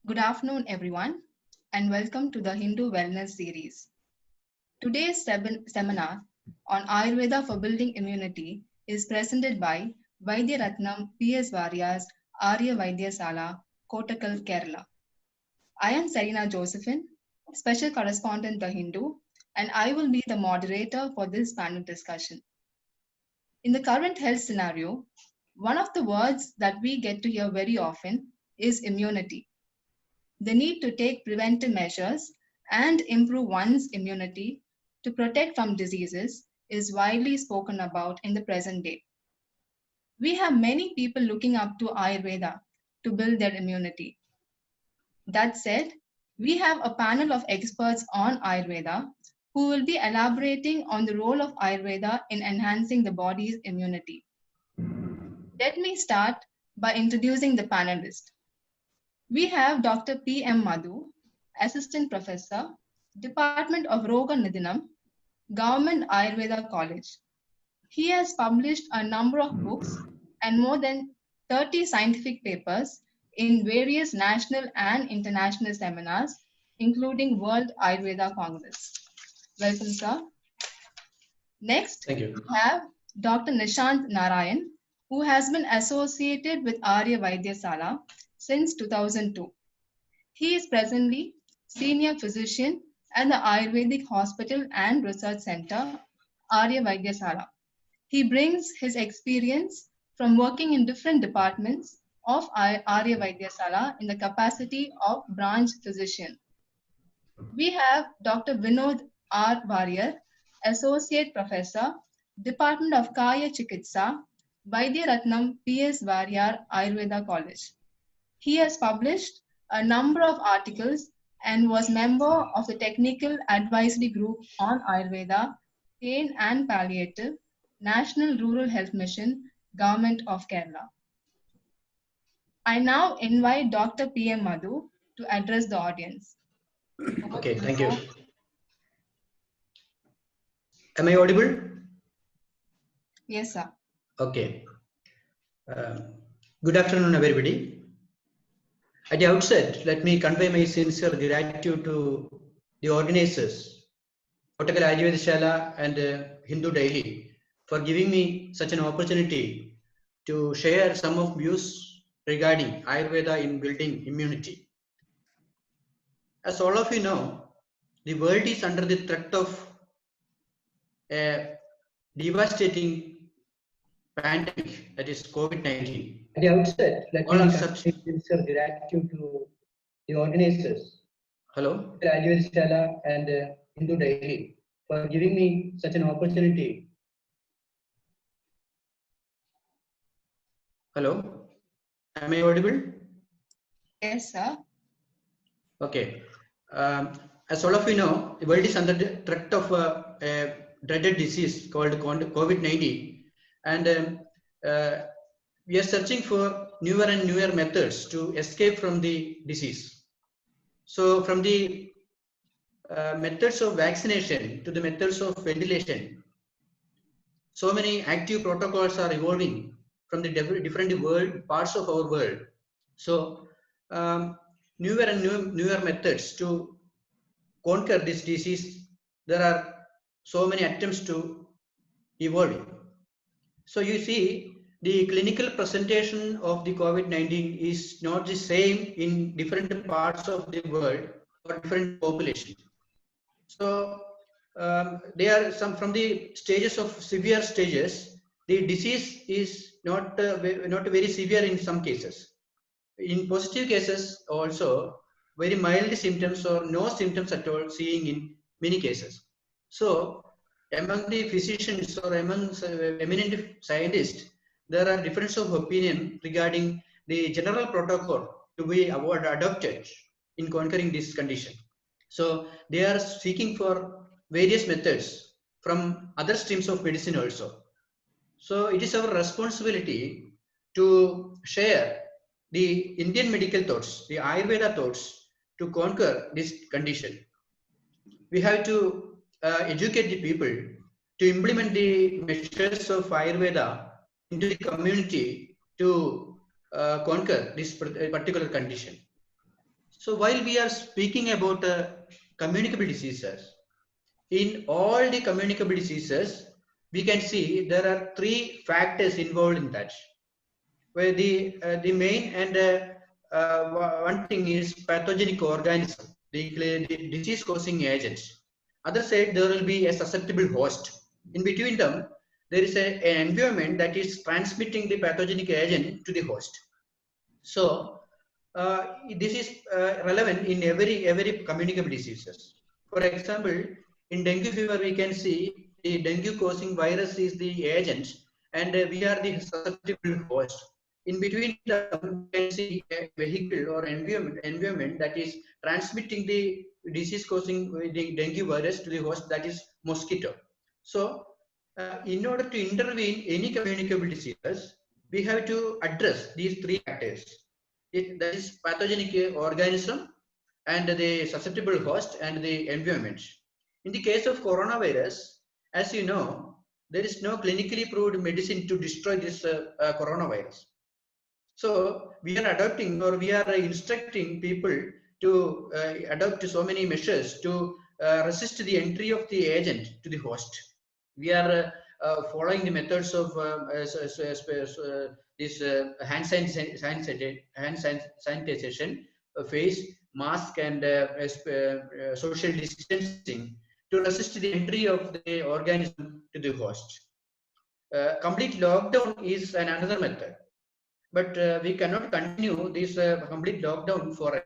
Good afternoon, everyone, and welcome to the Hindu Wellness Series. Today's seminar on Ayurveda for Building Immunity is presented by Vaidya Ratnam P.S. Varia's Arya Vaidyasala, Kottakkal, Kerala. I am Serena Josephine, Special Correspondent The Hindu, and I will be the moderator for this panel discussion. In the current health scenario, one of the words that we get to hear very often is immunity. The need to take preventive measures and improve one's immunity to protect from diseases is widely spoken about in the present day. We have many people looking up to Ayurveda to build their immunity. That said, we have a panel of experts on Ayurveda who will be elaborating on the role of Ayurveda in enhancing the body's immunity. Let me start by introducing the panelists. We have Dr. P. M. Madhu, Assistant Professor, Department of Roga Nidhanam, Government Ayurveda College. He has published a number of books and more than 30 scientific papers in various national and international seminars, including World Ayurveda Congress. Welcome, sir. Next, Thank you. we have Dr. Nishant Narayan, who has been associated with Arya Vaidyasala since 2002. He is presently Senior Physician at the Ayurvedic Hospital and Research Center, Arya Vaidyasala. He brings his experience from working in different departments of Arya Vaidyasala in the capacity of branch physician. We have Dr. Vinod R. Warrier, Associate Professor, Department of Kaya Chikitsa, Vaidya Ratnam P.S. Warrier Ayurveda College. He has published a number of articles and was member of the Technical Advisory Group on Ayurveda, Pain and Palliative, National Rural Health Mission, Government of Kerala. I now invite Dr. P. M. Madhu to address the audience. Okay, thank you. Am I audible? Yes, sir. Okay. Good afternoon, everybody. At the outset, let me convey my sincere gratitude to the organizers, Kottakkal Ayurvedashala and Hindu Daily, for giving me such an opportunity to share some of views regarding Ayurveda in building immunity. As all of you know, the world is under the threat of a devastating pandemic, that is COVID-19. At the outset, let me convey sincere gratitude to the organizers, hello, Ayurvedashala and Hindu Daily, for giving me such an opportunity. Hello, am I audible? Yes, sir. Okay. As all of you know, the world is under the threat of a dreaded disease called COVID-19, and we are searching for newer and newer methods to escape from the disease. So, from the methods of vaccination to the methods of ventilation, so many active protocols are evolving from the different world parts of our world. So, newer and newer methods to conquer this disease, there are so many attempts to evolve. So you see, the clinical presentation of the COVID-19 is not the same in different parts of the world or different population. So there are some from the stages of severe stages, the disease is not very severe in some cases. In positive cases also, very mild symptoms or no symptoms at all seeing in many cases. So among the physicians or among eminent scientists, there are differences of opinion regarding the general protocol to be adopted in conquering this condition. So they are seeking for various methods from other streams of medicine also. So it is our responsibility to share the Indian medical thoughts, the Ayurveda thoughts to conquer this condition. We have to educate the people to implement the measures of Ayurveda into the community to conquer this particular condition. So while we are speaking about communicable diseases, in all the communicable diseases, we can see there are three factors involved in that. Where the main and one thing is pathogenic organism, the disease-causing agents. Other side, there will be a susceptible host. In between them, there is an environment that is transmitting the pathogenic agent to the host. So this is relevant in every communicable diseases. For example, in dengue fever, we can see the dengue causing virus is the agent, and we are the susceptible host. In between them, we can see a vehicle or environment that is transmitting the disease causing the dengue virus to the host, that is mosquito. So, in order to intervene any communicable diseases, we have to address these three factors. That is pathogenic organism and the susceptible host and the environment. In the case of coronavirus, as you know, there is no clinically proved medicine to destroy this coronavirus. So we are adopting, or we are instructing people to adopt so many measures to resist the entry of the agent to the host. We are following the methods of this hand sanitization, face mask, and social distancing to resist the entry of the organism to the host. Complete lockdown is another method, but we cannot continue this complete lockdown forever.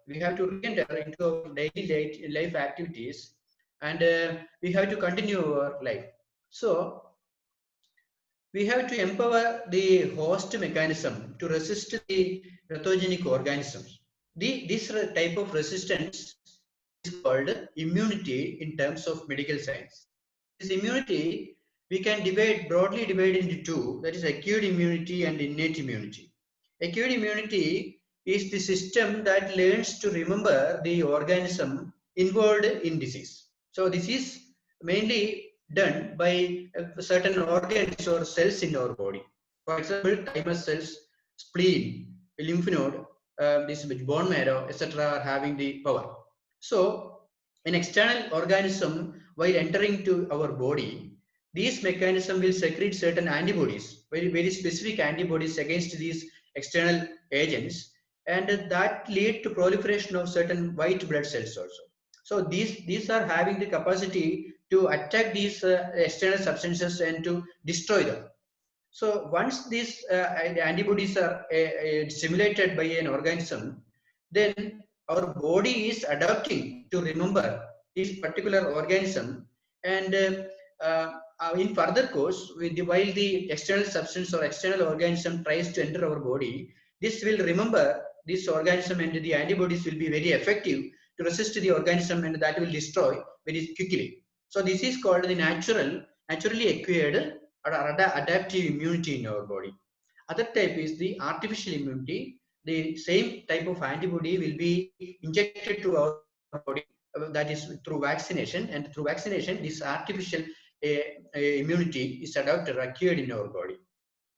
We have to re-enter into our daily life activities, and we have to continue our life. So we have to empower the host mechanism to resist the pathogenic organisms. This type of resistance is called immunity in terms of medical science. This immunity we can broadly divide into two, that is acute immunity and innate immunity. Acute immunity is the system that learns to remember the organism involved in disease. So this is mainly done by certain organs or cells in our body. For example, thymus cells, spleen, lymph node, this bone marrow, etc. are having the power. So an external organism, while entering to our body, these mechanisms will secrete certain antibodies, very specific antibodies against these external agents, and that lead to proliferation of certain white blood cells also. So these are having the capacity to attack these external substances and to destroy them. So once these antibodies are stimulated by an organism, then our body is adapting to remember this particular organism, and in further course, while the external substance or external organism tries to enter our body, this will remember this organism, and the antibodies will be very effective to resist the organism, and that will destroy very quickly. So this is called the naturally acquired or adaptive immunity in our body. Other type is the artificial immunity. The same type of antibody will be injected to our body, that is through vaccination, and through vaccination this artificial immunity is adopted, acquired in our body.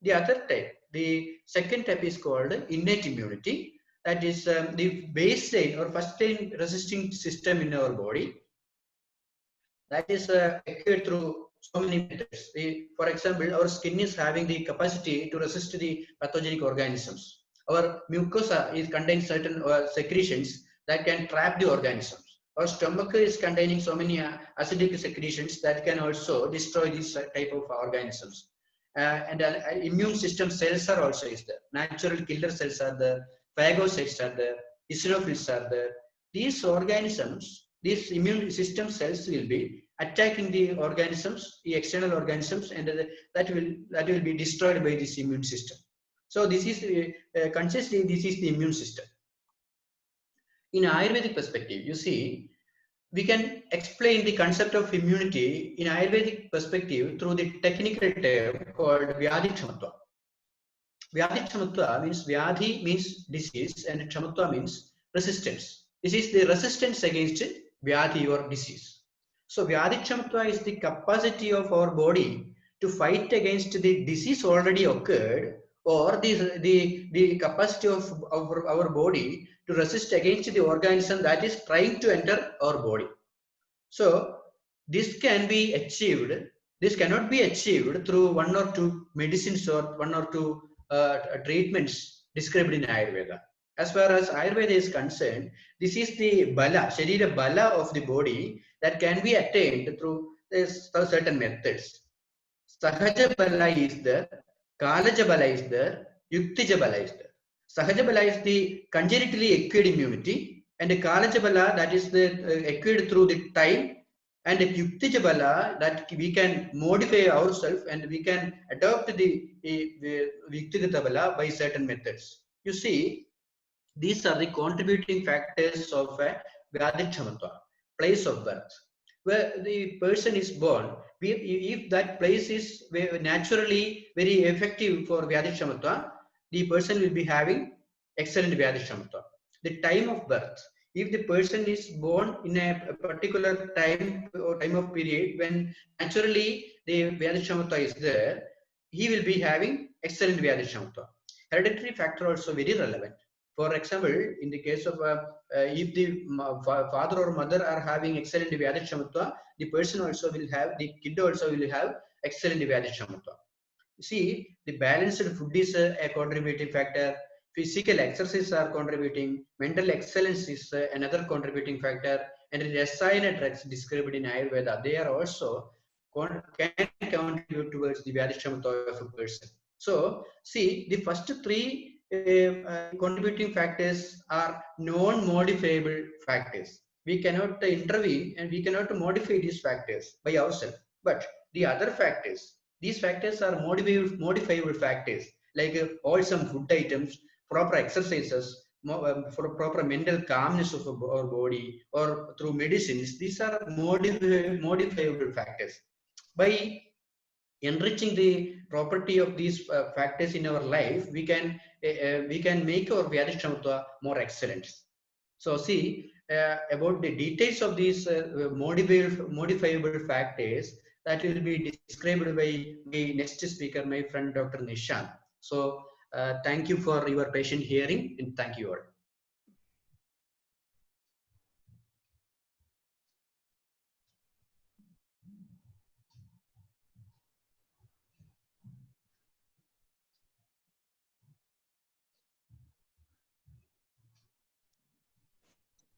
The other type, the second type, is called innate immunity. That is the baseline or first line resisting system in our body, that is acquired through so many methods. For example, our skin is having the capacity to resist the pathogenic organisms. Our mucosa contains certain secretions that can trap the organisms. Our stomach is containing so many acidic secretions that can also destroy these type of organisms. And immune system cells are also is there. Natural killer cells are there. Phagocytes are there. Eosinophils are there. These organisms, these immune system cells will be attacking the organisms, the external organisms, and that will be destroyed by this immune system. So this is consciously this is the immune system. In Ayurvedic perspective, you see, we can explain the concept of immunity in Ayurvedic perspective through the technical term called Vyadhi Kshamatva. Vyadhi Kshamatva means Vyadhi means disease and Kshamatva means resistance. This is the resistance against Vyadhi or disease. So Vyadhi Kshamatva is the capacity of our body to fight against the disease already occurred, or the capacity of our body to resist against the organism that is trying to enter our body. So this can be achieved. This cannot be achieved through one or two medicines or one or two treatments described in Ayurveda. As far as Ayurveda is concerned, this is the bala, Sharira bala of the body that can be attained through certain methods. Sahaja bala is there, Kalaja bala is there, Yuktija bala is there. Sahaja bala is the congenitally acquired immunity, and the Kalaja bala, that is the acquired through the time, and the Yuktija bala, that we can modify ourselves and we can adopt the Yuktija bala by certain methods. You see, these are the contributing factors of a Vyadhikshamatva, place of birth. Where the person is born, if that place is naturally very effective for Vyadhikshamatva, the person will be having excellent Vyadhikshamatva. The time of birth, if the person is born in a particular time or time of period when naturally the Vyadhikshamatva is there, he will be having excellent Vyadhikshamatva. Hereditary factor also very relevant. For example, in the case of if the father or mother are having excellent Vyadhikshamatva, the person also will have, the kid also will have excellent Vyadhikshamatva. See, the balanced food is a contributing factor. Physical exercises are contributing. Mental excellence is another contributing factor. And the Rasayana drugs described in Ayurveda, they are also can contribute towards the Vyadhikshamatva of a person. So, see, the first three contributing factors are non-modifiable factors. We cannot intervene and we cannot modify these factors by ourselves. But the other factors, these factors are modifiable factors, like wholesome food items, proper exercises, for proper mental calmness of our body, or through medicines. These are modifiable factors. By enriching the property of these factors in our life, we can make our Vyadhikshamatva more excellent. So see, about the details of these modifiable factors, that will be described by my next speaker, my friend Dr. Nishant. So thank you for your patient hearing, and thank you all.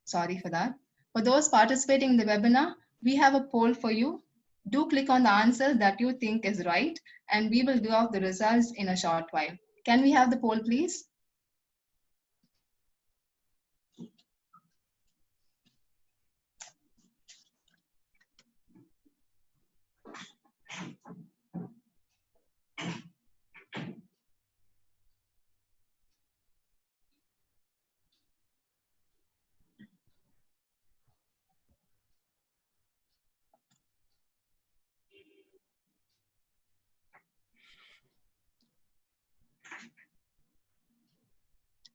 Sorry for that. For those participating in the webinar, we have a poll for you. Do click on the answer that you think is right, and we will give out the results in a short while. Can we have the poll, please?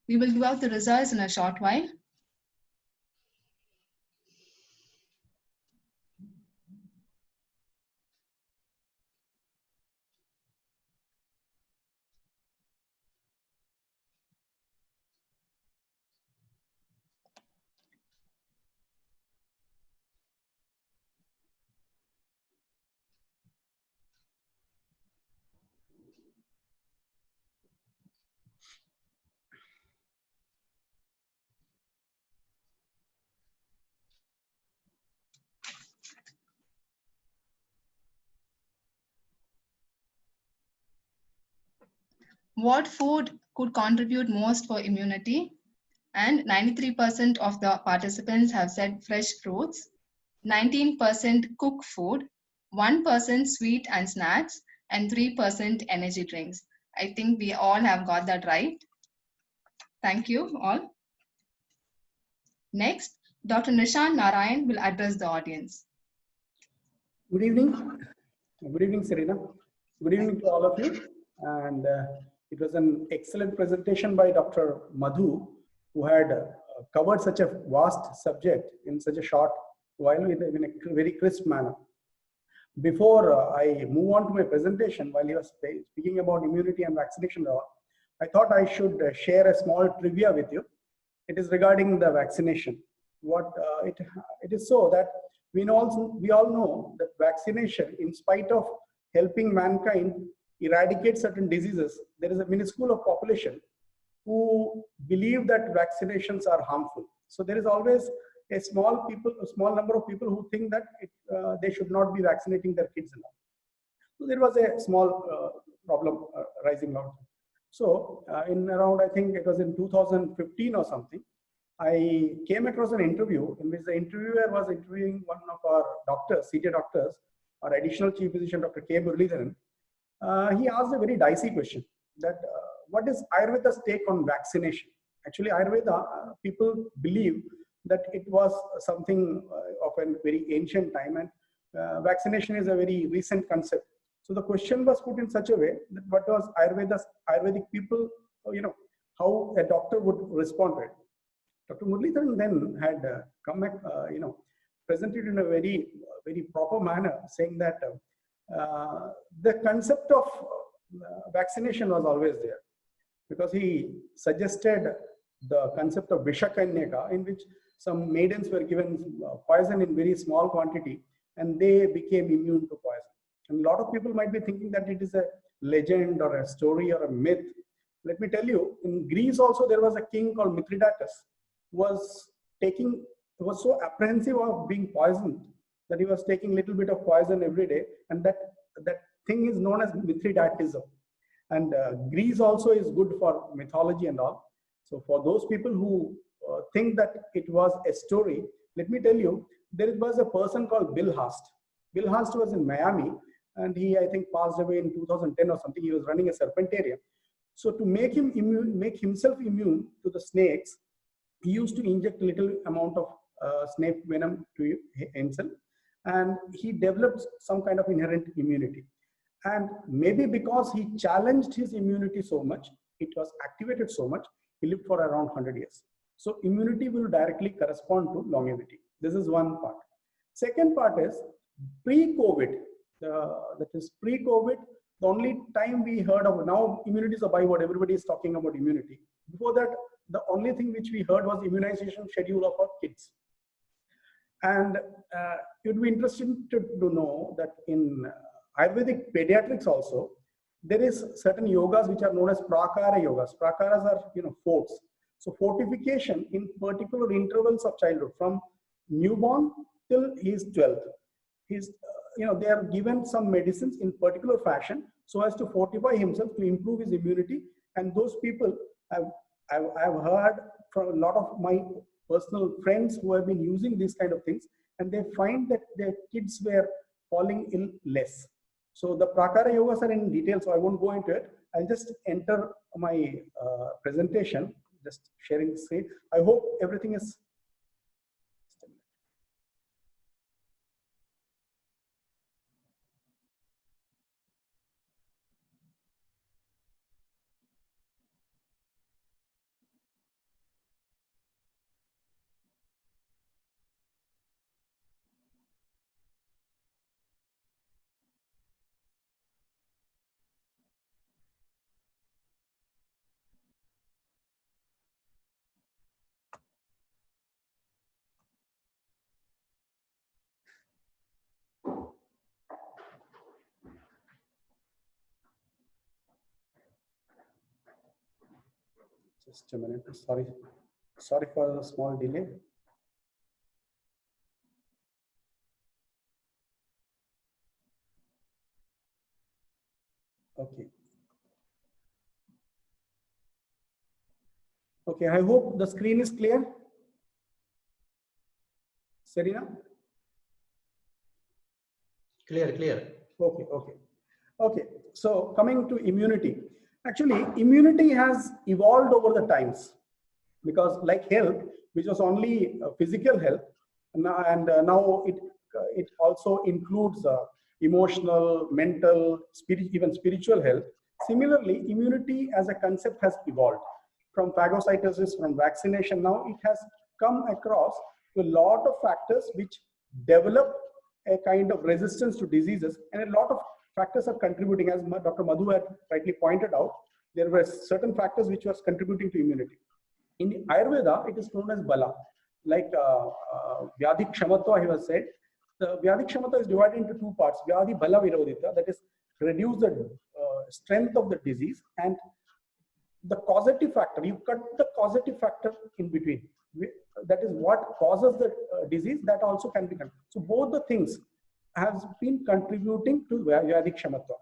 We will give out the results in a short while. What food could contribute most for immunity? And 93% of the participants have said fresh fruits, 19% cooked food, 1% sweet and snacks, and 3% energy drinks. I think we all have got that right. Thank you all. Next, Dr. Nishant Narayan will address the audience. Good evening. Good evening, Serena. Good evening to all of you. And it was an excellent presentation by Dr. Madhu, who had covered such a vast subject in such a short while in a very crisp manner. Before I move on to my presentation, while he was speaking about immunity and vaccination, I thought I should share a small trivia with you. It is regarding the vaccination. What it is so that we all know that vaccination, in spite of helping mankind eradicate certain diseases, there is a minuscule of population who believe that vaccinations are harmful. So there is always a small number of people who think that they should not be vaccinating their kids enough. So there was a small problem rising out. So in around, I think it was in 2015 or something, I came across an interview in which the interviewer was interviewing one of our doctors, senior doctors, our additional chief physician, Dr. K. Muralidharan. He asked a very dicey question that what is Ayurveda's take on vaccination? Actually, Ayurveda, people believe that it was something of a very ancient time, and vaccination is a very recent concept. So the question was put in such a way that what was Ayurvedic people, how a doctor would respond to it. Dr. Muralidharan then had come back, presented in a very, very proper manner, saying that the concept of vaccination was always there, because he suggested the concept of Vishakanyaka, in which some maidens were given poison in very small quantity and they became immune to poison. And a lot of people might be thinking that it is a legend or a story or a myth. Let me tell you, in Greece also there was a king called Mithridates, was so apprehensive of being poisoned that he was taking little bit of poison every day, and that thing is known as Mithridatism. And Greece also is good for mythology and all. So for those people who think that it was a story, let me tell you, there was a person called Bill Haast. Bill Haast was in Miami, and he, I think, passed away in 2010 or something. He was running a serpentarium. So to make himself immune to the snakes, he used to inject a little amount of snake venom to himself, and he developed some kind of inherent immunity. And maybe because he challenged his immunity so much, it was activated so much, he lived for around 100 years. So immunity will directly correspond to longevity. This is one part. Second part is pre-COVID. That is pre-COVID, the only time we heard of, now immunity is a byword, everybody is talking about immunity. Before that, the only thing which we heard was immunization schedule of our kids. And it would be interesting to know that in Ayurvedic pediatrics also, there is certain yogas which are known as prakara yogas. Prakaras are, forts. So fortification in particular intervals of childhood, from newborn till he is 12. They are given some medicines in particular fashion so as to fortify himself, to improve his immunity. And those people, I've heard from a lot of my personal friends who have been using these kind of things, and they find that their kids were falling ill less. So the Prakara Yogas are in detail, so I won't go into it. I'll just enter my presentation, just sharing the screen. I hope everything is. Just a minute. Sorry for the small delay. Okay. Okay, I hope the screen is clear. Serena? Clear. Okay. So coming to immunity. Actually, immunity has evolved over the times, because like health, which was only physical health, and now it also includes emotional, mental, even spiritual health. Similarly, immunity as a concept has evolved from phagocytosis, from vaccination. Now it has come across to a lot of factors which develop a kind of resistance to diseases, and a lot of factors are contributing. As Dr. Madhu had rightly pointed out, there were certain factors which was contributing to immunity. In Ayurveda, it is known as Bala. Like Vyadhi Kshamatva, he was said. The Vyadhi Kshamatva is divided into two parts. Vyadhi Bala Virodhita, that is reduce the strength of the disease, and the causative factor, you cut the causative factor in between. That is what causes the disease, that also can be controlled. So both the things has been contributing to Vyadhi Kshamatva.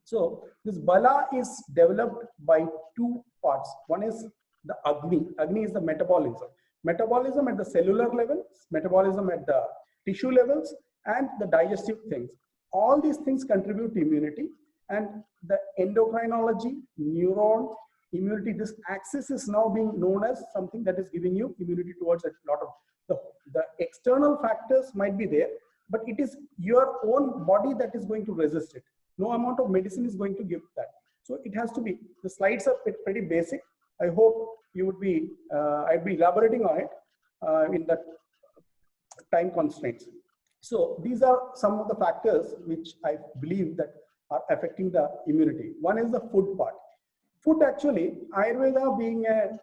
So this Bala is developed by two parts. One is the Agni. Agni is the metabolism. Metabolism at the cellular level, metabolism at the tissue levels, and the digestive things. All these things contribute to immunity, and the endocrinology, neuron, immunity, this axis is now being known as something that is giving you immunity towards a lot of the external factors might be there, but it is your own body that is going to resist it. No amount of medicine is going to give that. So it has to be, the slides are pretty basic. I hope you would be, I'd be elaborating on it in the time constraints. So these are some of the factors which I believe that are affecting the immunity. One is the food part. Food, actually, Ayurveda being a,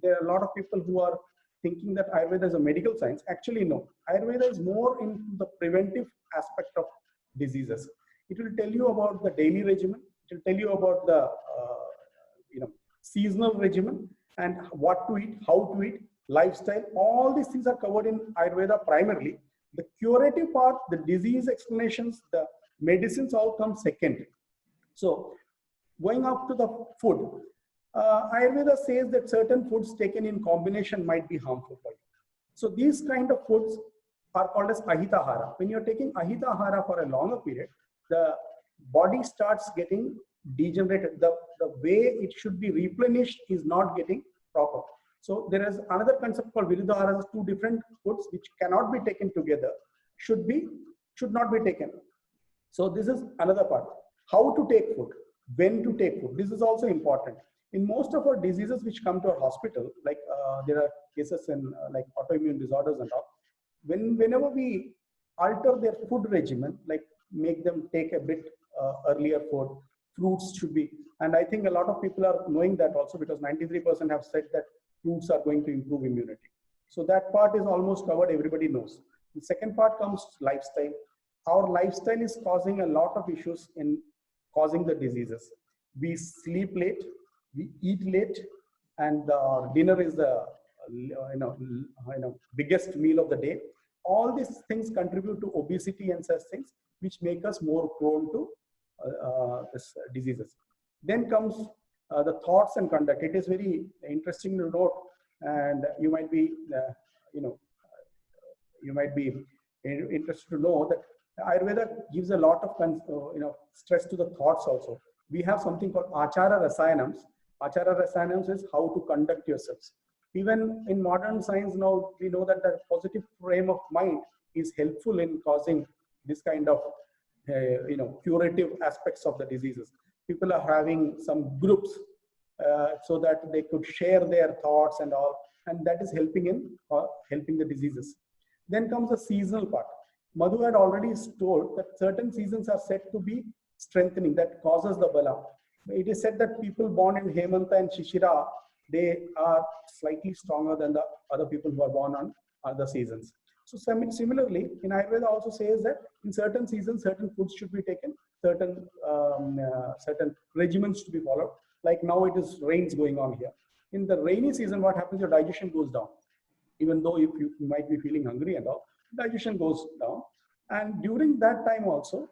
there are a lot of people who are thinking that Ayurveda is a medical science. Actually, no. Ayurveda is more into the preventive aspect of diseases. It will tell you about the daily regimen. It will tell you about the, seasonal regimen and what to eat, how to eat, lifestyle. All these things are covered in Ayurveda primarily. The curative part, the disease explanations, the medicines all come second. So going up to the food, Ayurveda says that certain foods taken in combination might be harmful for you. So these kind of foods are called as ahitahara. When you're taking ahitahara for a longer period, the body starts getting degenerated. The way it should be replenished is not getting proper. So there is another concept called viruddhahara, two different foods which cannot be taken together, should not be taken. So this is another part. How to take food, when to take food. This is also important. In most of our diseases which come to our hospital, like there are cases in like autoimmune disorders and all, whenever we alter their food regimen, like make them take a bit earlier food, fruits should be, and I think a lot of people are knowing that also, because 93% have said that fruits are going to improve immunity. So that part is almost covered, everybody knows. The second part comes lifestyle. Our lifestyle is causing a lot of issues in causing the diseases. We sleep late, we eat late, and dinner is the biggest meal of the day. All these things contribute to obesity and such things, which make us more prone to this diseases. Then comes the thoughts and conduct. It is very interesting to note, and you might be, interested to know that Ayurveda gives a lot of stress to the thoughts also. We have something called Achara Rasayanams. Achara Rasayanams is how to conduct yourselves. Even in modern science now, we know that the positive frame of mind is helpful in causing this kind of curative aspects of the diseases. People are having some groups so that they could share their thoughts and all, and that is helping in helping the diseases. Then comes the seasonal part. Madhu had already told that certain seasons are said to be strengthening, that causes the bala. It is said that people born in Hemanta and Shishira, they are slightly stronger than the other people who are born on other seasons. So similarly, in Ayurveda also says that in certain seasons, certain foods should be taken, certain regimens to be followed. Like now it is rains going on here. In the rainy season, what happens? Your digestion goes down. Even though if you might be feeling hungry and all, digestion goes down. And during that time also,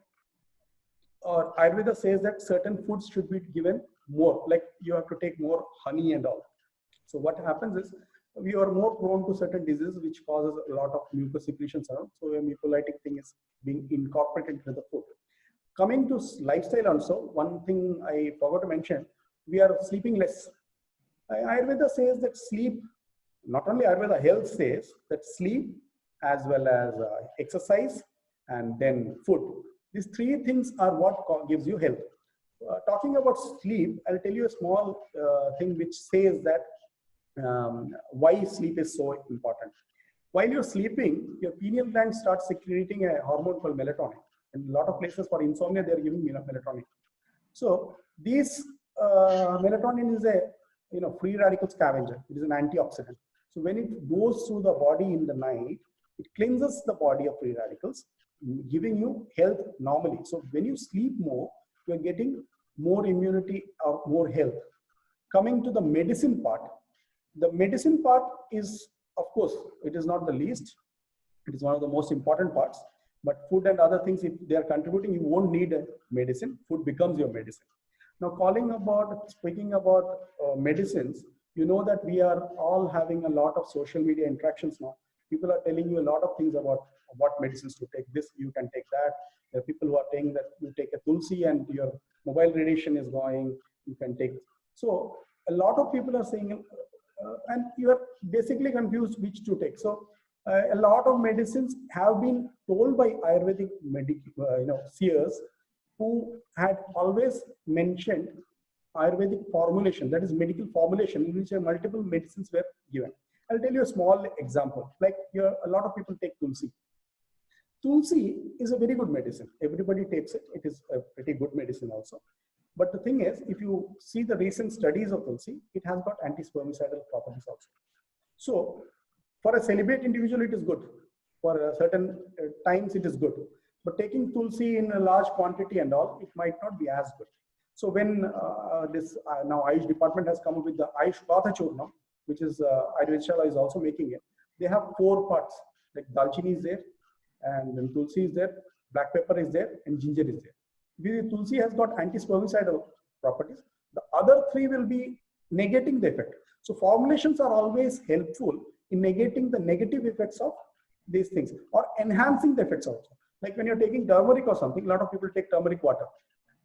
Ayurveda says that certain foods should be given more, like you have to take more honey and all. So what happens is, we are more prone to certain diseases which causes a lot of mucus secretions around. So a mucolytic thing is being incorporated into the food. Coming to lifestyle also, one thing I forgot to mention, we are sleeping less. Ayurveda says that sleep, not only Ayurveda, health says that sleep as well as exercise and then food. These three things are what gives you health. Talking about sleep, I'll tell you a small thing which says that why sleep is so important. While you're sleeping, your pineal gland starts secreting a hormone called melatonin. In a lot of places for insomnia, they're giving melatonin. So this melatonin is a free radical scavenger. It is an antioxidant. So when it goes through the body in the night, it cleanses the body of free radicals, giving you health normally. So when you sleep more, you are getting more immunity or more health. Coming to the medicine part is, of course, it is not the least. It is one of the most important parts. But food and other things, if they are contributing, you won't need a medicine. Food becomes your medicine. Now, speaking about medicines, you know that we are all having a lot of social media interactions now. People are telling you a lot of things about what medicines to take. This, you can take that. There are people who are saying that you take a tulsi and your mobile radiation is going, you can take. So a lot of people are saying, and you are basically confused which to take. So a lot of medicines have been told by Ayurvedic seers who had always mentioned Ayurvedic formulation, that is medical formulation, in which multiple medicines were given. I'll tell you a small example. Like here, a lot of people take tulsi. Tulsi is a very good medicine. Everybody takes it. It is a pretty good medicine also. But the thing is, if you see the recent studies of tulsi, it has got anti-spermicidal properties also. So for a celibate individual, it is good. For certain times, it is good. But taking tulsi in a large quantity and all, it might not be as good. So when now Ayush department has come up with the Ayush Vatha Churnam, which is Ayurveda is also making it, they have 4 parts, like dalchini is there, and then tulsi is there, black pepper is there, and ginger is there. The tulsi has got anti-spermicidal properties. The other 3 will be negating the effect. So formulations are always helpful in negating the negative effects of these things or enhancing the effects also. Like when you're taking turmeric or something, a lot of people take turmeric water.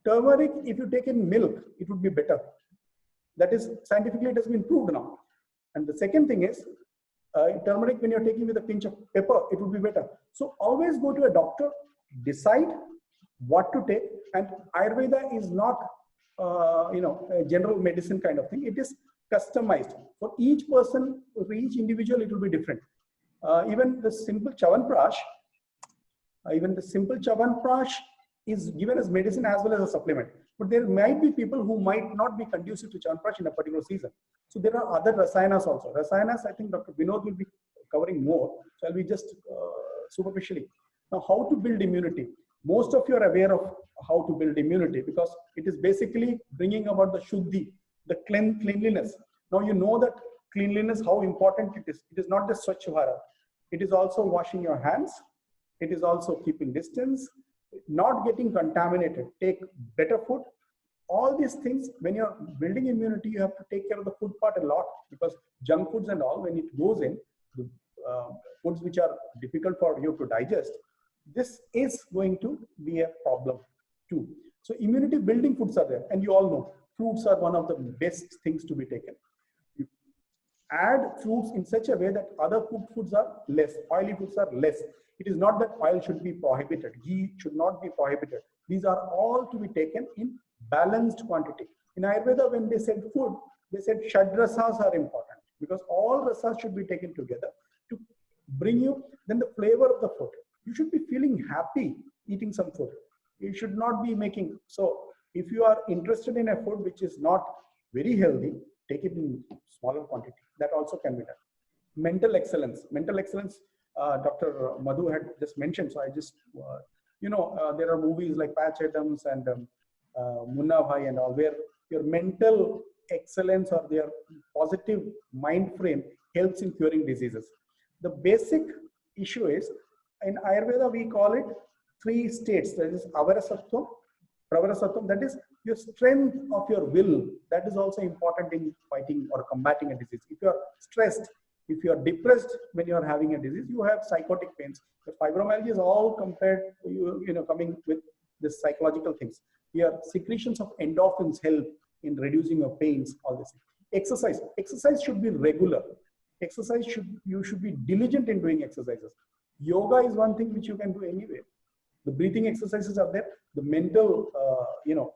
Turmeric, if you take in milk, it would be better. That is, scientifically, it has been proved now. And the second thing is, turmeric, when you're taking with a pinch of pepper, it would be better. So always go to a doctor, decide what to take. And Ayurveda is not, a general medicine kind of thing. It is customized. For each person, for each individual, it will be different. Even the simple Chyawanprash, is given as medicine as well as a supplement. But there might be people who might not be conducive to Chyawanprash in a particular season. So there are other rasayanas also. Rasayanas, I think Dr. Vinod will be covering more. So I'll be just superficially. Now, how to build immunity? Most of you are aware of how to build immunity because it is basically bringing about the Shuddhi, the cleanliness. Now you know that cleanliness, how important it is. It is not just Swachh Bharat. It is also washing your hands. It is also keeping distance, not getting contaminated. Take better food. All these things, when you're building immunity, you have to take care of the food part a lot because junk foods and all, when it goes in, the foods which are difficult for you to digest, this is going to be a problem too. So immunity building foods are there. And you all know, fruits are one of the best things to be taken. You add fruits in such a way that other cooked foods are less, oily foods are less. It is not that oil should be prohibited. Ghee should not be prohibited. These are all to be taken in balanced quantity. In Ayurveda, when they said food, they said shadrasas are important because all rasas should be taken together to bring you then the flavor of the food. You should be feeling happy eating some food. You should not be making. So if you are interested in a food which is not very healthy, take it in smaller quantity. That also can be done. Mental excellence. Mental excellence, Dr. Madhu had just mentioned. So I just, there are movies like Patch Adams and Munna Bhai and all, where your mental excellence or their positive mind frame helps in curing diseases. The basic issue is, in Ayurveda, we call it 3 states. That is Avarasattvam, Pravarasattvam, that is your strength of your will. That is also important in fighting or combating a disease. If you are stressed, if you are depressed when you are having a disease, you have psychotic pains. The fibromyalgia is all compared to, coming with this psychological things. Your secretions of endorphins help in reducing your pains, all this. Exercise should be regular. You should be diligent in doing exercises. Yoga is one thing which you can do anywhere. The breathing exercises are there. The mental,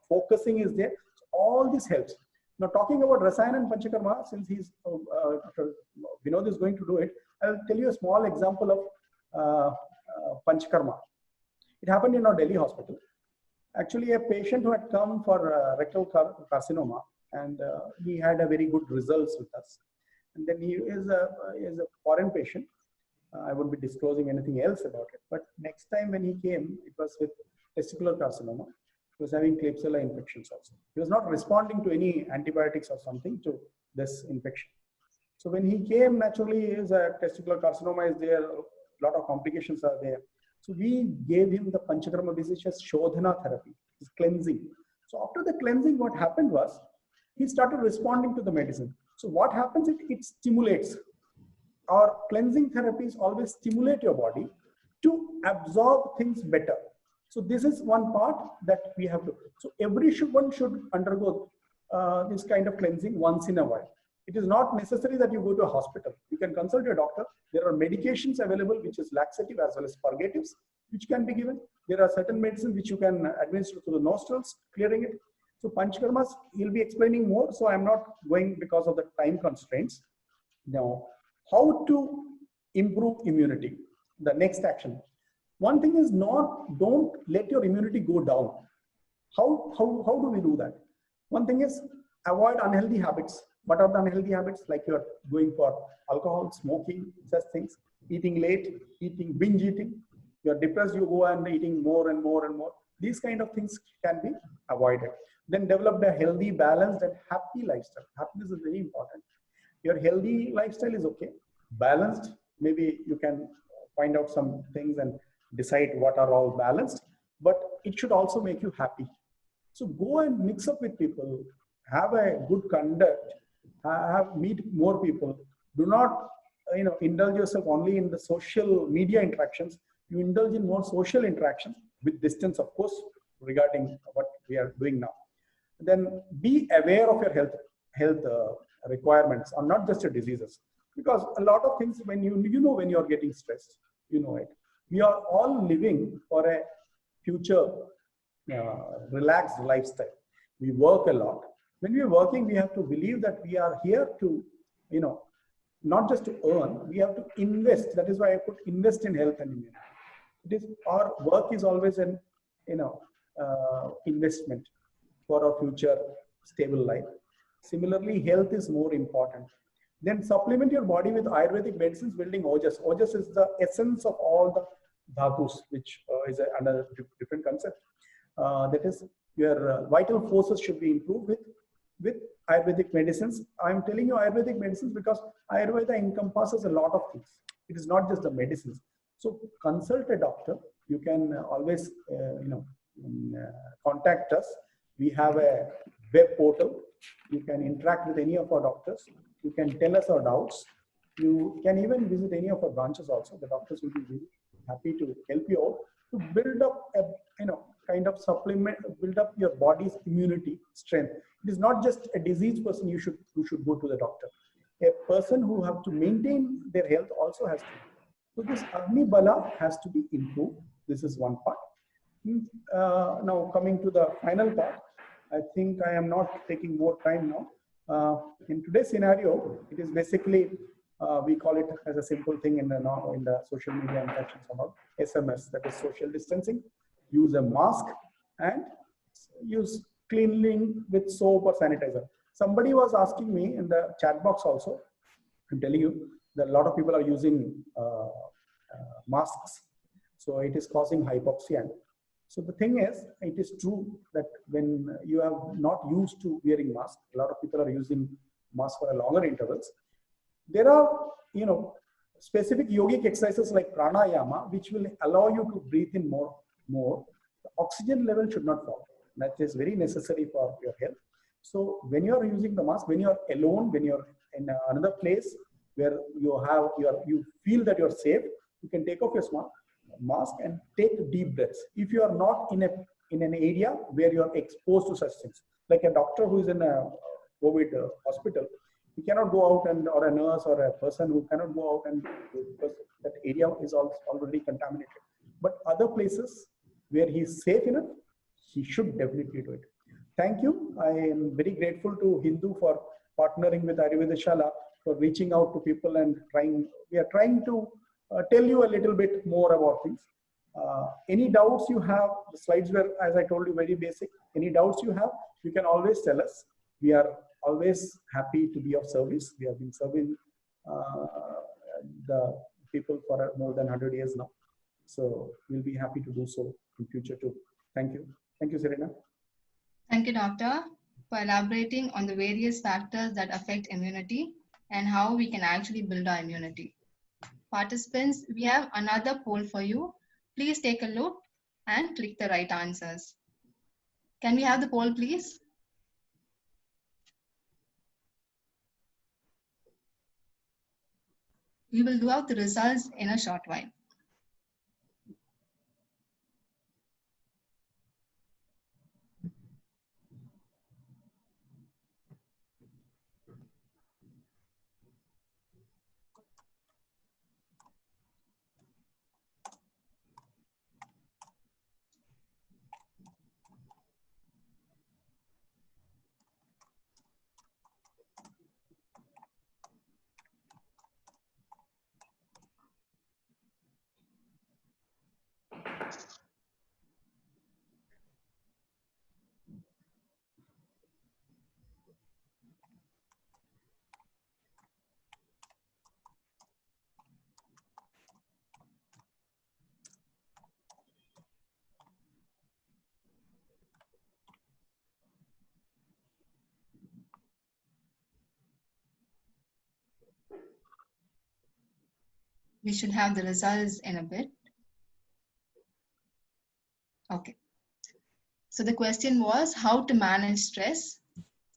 focusing is there. So all this helps. Now, talking about Rasayana and Panchakarma, since Dr. Vinod is going to do it, I'll tell you a small example of Panchakarma. It happened in our Delhi hospital. Actually, a patient who had come for rectal carcinoma and he had a very good results with us. And then he is a foreign patient. I won't be disclosing anything else about it. But next time when he came, it was with testicular carcinoma. He was having Klebsiella infections also. He was not responding to any antibiotics or something to this infection. So when he came, naturally, his testicular carcinoma is there. A lot of complications are there. So we gave him the Panchakarma, which is Shodhana therapy, is cleansing. So after the cleansing, what happened was he started responding to the medicine. So what happens? It stimulates. Our cleansing therapies always stimulate your body to absorb things better. So this is one part that we have to. So everyone should undergo this kind of cleansing once in a while. It is not necessary that you go to a hospital. You can consult your doctor. There are medications available, which is laxative as well as purgatives, which can be given. There are certain medicines which you can administer to the nostrils, clearing it. So Panchakarmas, he'll be explaining more. So I'm not going because of the time constraints. Now, how to improve immunity? The next action. One thing is don't let your immunity go down. How do we do that? One thing is avoid unhealthy habits. What are the unhealthy habits? Like you're going for alcohol, smoking, such things, eating late, binge eating. You're depressed, you go and eating more and more and more. These kind of things can be avoided. Then develop a healthy, balanced and happy lifestyle. Happiness is very important. Your healthy lifestyle is okay. Balanced, maybe you can find out some things and decide what are all balanced, but it should also make you happy. So go and mix up with people, have a good conduct, meet more people. Do not indulge yourself only in the social media interactions. You indulge in more social interactions with distance, of course, regarding what we are doing now. Then be aware of your health requirements, or not just your diseases, because a lot of things, when you know when you're getting stressed, you know it. We are all living for a future relaxed lifestyle. We work a lot. When we are working, we have to believe that we are here to, not just to earn, we have to invest. That is why I put invest in health and immunity. It is, our work is always an investment for our future stable life. Similarly, health is more important. Then supplement your body with Ayurvedic medicines building Ojas. Ojas is the essence of all the dhatus, which is another different concept. That is, your vital forces should be improved with Ayurvedic medicines. I'm telling you Ayurvedic medicines because Ayurveda encompasses a lot of things. It is not just the medicines. So consult a doctor. You can always, contact us. We have a web portal. You can interact with any of our doctors. You can tell us our doubts. You can even visit any of our branches also. The doctors will be really happy to help you out to build up a, kind of supplement, build up your body's immunity strength. It is not just a diseased person who should go to the doctor. A person who have to maintain their health also has to. So this Agni Bala has to be improved. This is one part. Now coming to the final part, I think I am not taking more time now. In today's scenario, it is basically, we call it as a simple thing in the social media interactions about SMS, that is social distancing. Use a mask and use cleaning with soap or sanitizer. Somebody was asking me in the chat box also, I'm telling you that a lot of people are using masks. So it is causing hypoxia. So the thing is, it is true that when you are not used to wearing masks, a lot of people are using masks for a longer intervals. There are, specific yogic exercises like pranayama, which will allow you to breathe in more. The oxygen level should not fall. That is very necessary for your health. So when you are using the mask, when you are alone, when you are in another place where you feel that you are safe, you can take off your mask and take deep breaths. If you are not in an area where you are exposed to such things, like a doctor who is in a COVID hospital, he cannot go out, or a nurse or a person who cannot go out because that area is already contaminated. But other places where he is safe enough, he should definitely do it. Thank you. I am very grateful to Hindu for partnering with Ayurveda Shala for reaching out to people and we are trying to tell you a little bit more about things. Any doubts you have, the slides were, as I told you, very basic. Any doubts you have, you can always tell us. we are always happy to be of service. We have been serving the people for more than 100 years now. So we'll be happy to do so in future too. Thank you. Thank you, Serena. Thank you, Doctor, for elaborating on the various factors that affect immunity and how we can actually build our immunity. Participants, we have another poll for you. Please take a look and click the right answers. Can we have the poll, please? We will do out the results in a short while. We should have the results in a bit. Okay. So the question was how to manage stress.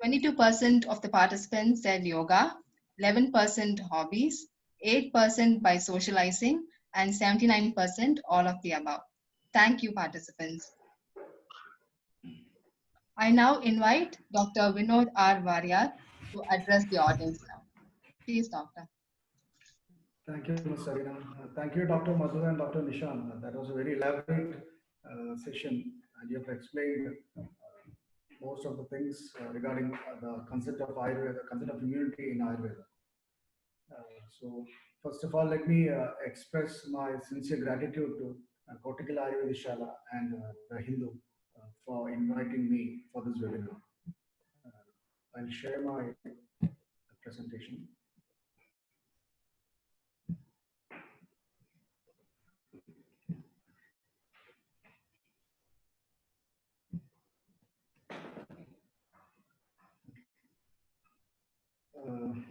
22% of the participants said yoga, 11% hobbies, 8% by socializing, and 79% all of the above. Thank you, participants. I now invite Dr. Vinod R. Varyar to address the audience now. Please, Doctor. Thank you, Ms. Sarina. Thank you, Dr. Madhu and Dr. Nishan. That was a very elaborate session, and you have explained most of the things regarding the concept of Ayurveda, the concept of immunity in Ayurveda. So, first of all, let me express my sincere gratitude to Kotikal Ayurvedishala and the Hindu for inviting me for this webinar. I'll share my presentation.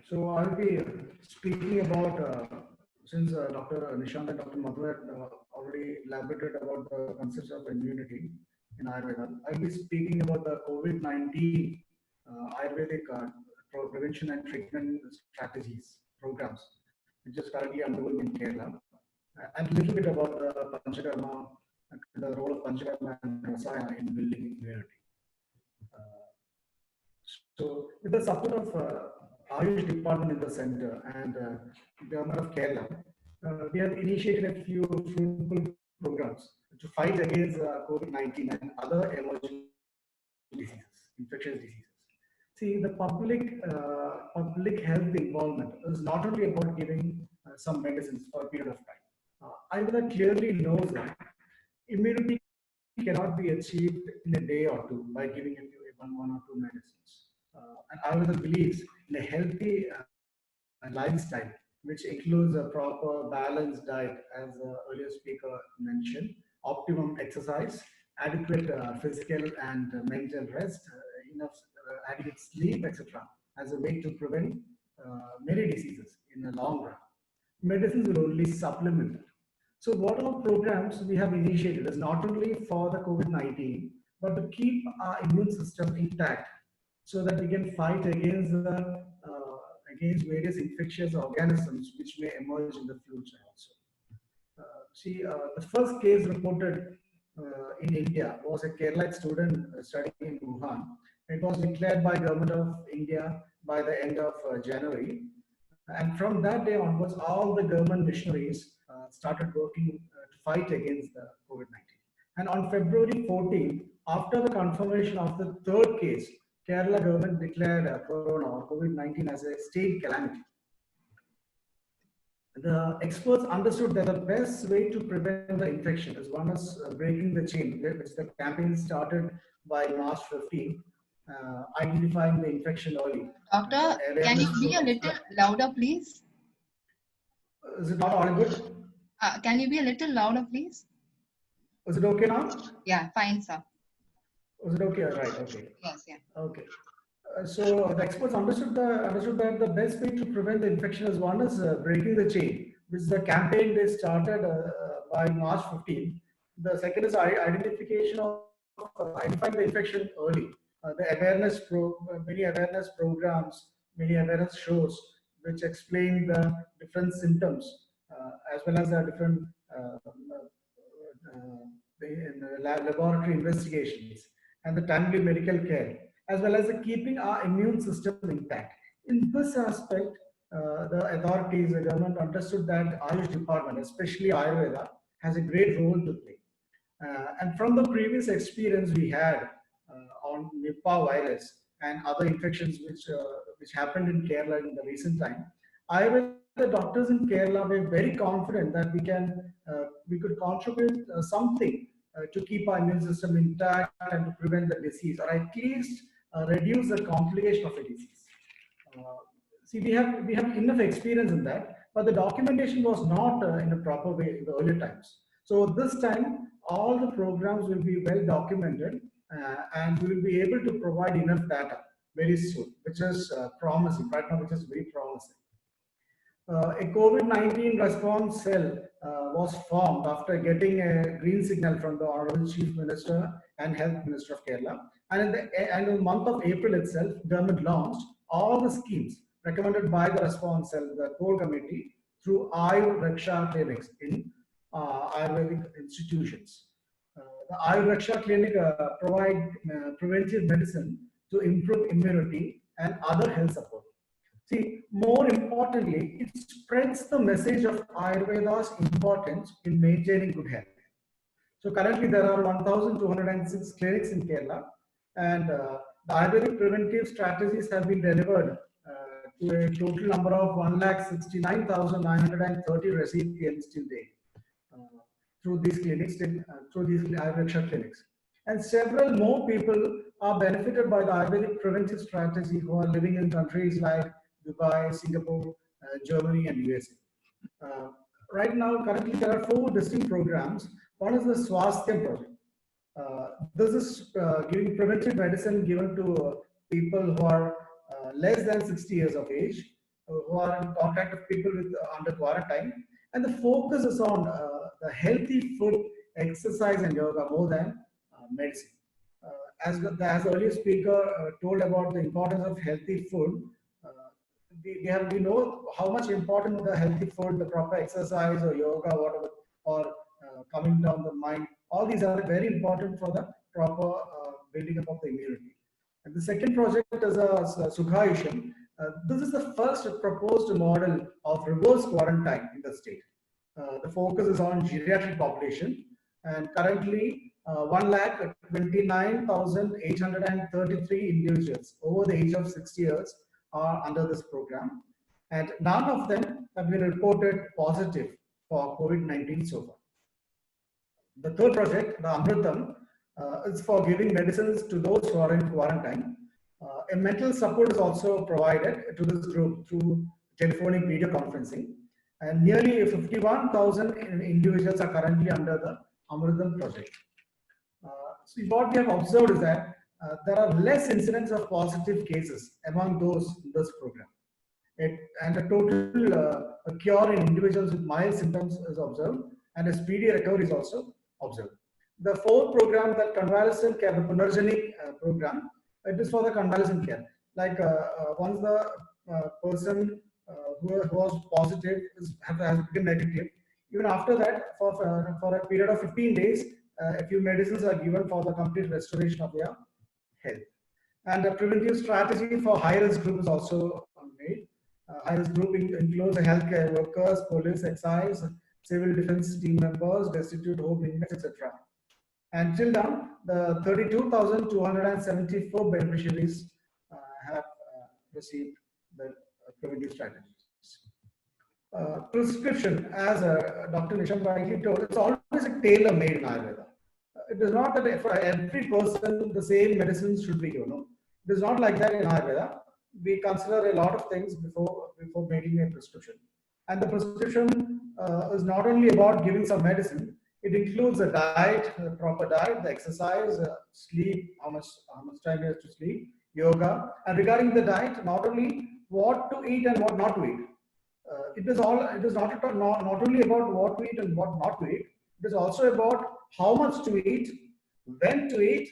So I'll be speaking about, since Dr. Nishant and Dr. Madhu had already elaborated about the concepts of immunity in Ayurveda, I'll be speaking about the COVID-19 Ayurvedic prevention and treatment strategies, programs, which is currently undergoing in Kerala, and a little bit about the Panchakarma, the role of Panchakarma and Rasaya in building immunity. So with the support of Ayush department in the center and government of Kerala, we have initiated a few fruitful programs to fight against COVID-19 and other emerging diseases, infectious diseases. See, the public health involvement is not only about giving some medicines for a period of time. Ayurveda clearly knows that immunity cannot be achieved in a day or two by giving you one or two medicines. And Ayurveda believes in a healthy lifestyle, which includes a proper balanced diet, as the earlier speaker mentioned, optimum exercise, adequate physical and mental rest, enough adequate sleep, etc., as a way to prevent many diseases in the long run. Medicines will only supplement it. So what all programs we have initiated is not only for the COVID-19, but to keep our immune system intact, so that we can fight against against various infectious organisms which may emerge in the future also. The first case reported in India was a Kerala student studying in Wuhan. It was declared by Government of India by the end of January. And from that day onwards, all the government missionaries started working to fight against the COVID-19. And on February 14th, after the confirmation of the third case, Kerala government declared Corona or COVID-19 as a state calamity. The experts understood that the best way to prevent the infection is one is breaking the chain, which the campaign started by March 15. identifying the infection early. Doctor, The can you awareness be a programs. little louder, please? Is it not audible? Can you be a little louder, please? Is it okay now? Yeah, fine, sir. Is it okay? Right. Okay. Yes, yeah. Okay. So the experts understood that the best way to prevent the infection is one is breaking the chain, which is the campaign they started by March 15. The second is identification of identifying the infection early. Many awareness programs, many awareness shows which explain the different symptoms as well as the different laboratory investigations and the timely medical care, as well as the keeping our immune system intact. In this aspect, the authorities, the government understood that Ayush department, especially Ayurveda, has a great role to play. And from the previous experience we had on Nipah virus and other infections which happened in Kerala in the recent time, Ayurveda doctors in Kerala were very confident that we could contribute something to keep our immune system intact and to prevent the disease, or at least reduce the complication of a disease. See, we have enough experience in that, but the documentation was not in a proper way in the earlier times. So this time, all the programs will be well documented, and we will be able to provide enough data very soon, which is promising right now, which is very promising. A COVID-19 response cell was formed after getting a green signal from the Honorable Chief Minister and Health Minister of Kerala. And in the month of April itself, government launched all the schemes recommended by the response cell, the core committee, through Ayur Raksha clinics in Ayurvedic institutions. The Ayur Raksha clinic provide preventive medicine to improve immunity and other health support. See, more importantly, it spreads the message of Ayurveda's importance in maintaining good health. So currently there are 1,206 clinics in Kerala, and the Ayurvedic preventive strategies have been delivered to a total number of 1,69,930 recipients till date through these clinics, through these Ayurveda clinics. And several more people are benefited by the Ayurvedic preventive strategy who are living in countries like Dubai, Singapore, Germany, and USA. Right now, currently, there are 4 distinct programs. One is the Swasthya project. This is giving preventive medicine given to people who are less than 60 years of age, who are in contact with people with under quarantine. And the focus is on the healthy food, exercise, and yoga more than medicine. As the earlier speaker told about the importance of healthy food, we know how much important the healthy food, the proper exercise or yoga, whatever, or coming down the mind. All these are very important for the proper building up of the immunity. And the second project is Sukhayusham. This is the first proposed model of reverse quarantine in the state. The focus is on geriatric population, and currently 1,29,833 individuals over the age of 60 years are under this program, and none of them have been reported positive for COVID-19 so far. The third project, the Amritam, is for giving medicines to those who are in quarantine. A mental support is also provided to this group through telephonic video conferencing, and nearly 51,000 individuals are currently under the Amritam project. So what we have observed is that there are less incidents of positive cases among those in this program. And a total cure in individuals with mild symptoms is observed, and a speedy recovery is also observed. The fourth program, that convalescent care, the Punarjani program, it is for the convalescent care. Like once the person who was positive has become negative, even after that, for a period of 15 days, a few medicines are given for the complete restoration of their health. And the preventive strategy for high-risk group is also made. High-risk group includes the healthcare workers, police, excise, civil defense team members, destitute home inmates, etc. And till now, the 32,274 beneficiaries have received the preventive strategies. Prescription, as Dr. Nishant rightly told, it's always a tailor-made in Ayurveda. It is not that for every person the same medicines should be given. No? It is not like that in Ayurveda. We consider a lot of things before making a prescription. And the prescription is not only about giving some medicine, it includes a diet, a proper diet, the exercise, sleep, how much time you have to sleep, yoga. And regarding the diet, not only what to eat and what not to eat. It is not only about what to eat and what not to eat. It is also about how much to eat, when to eat,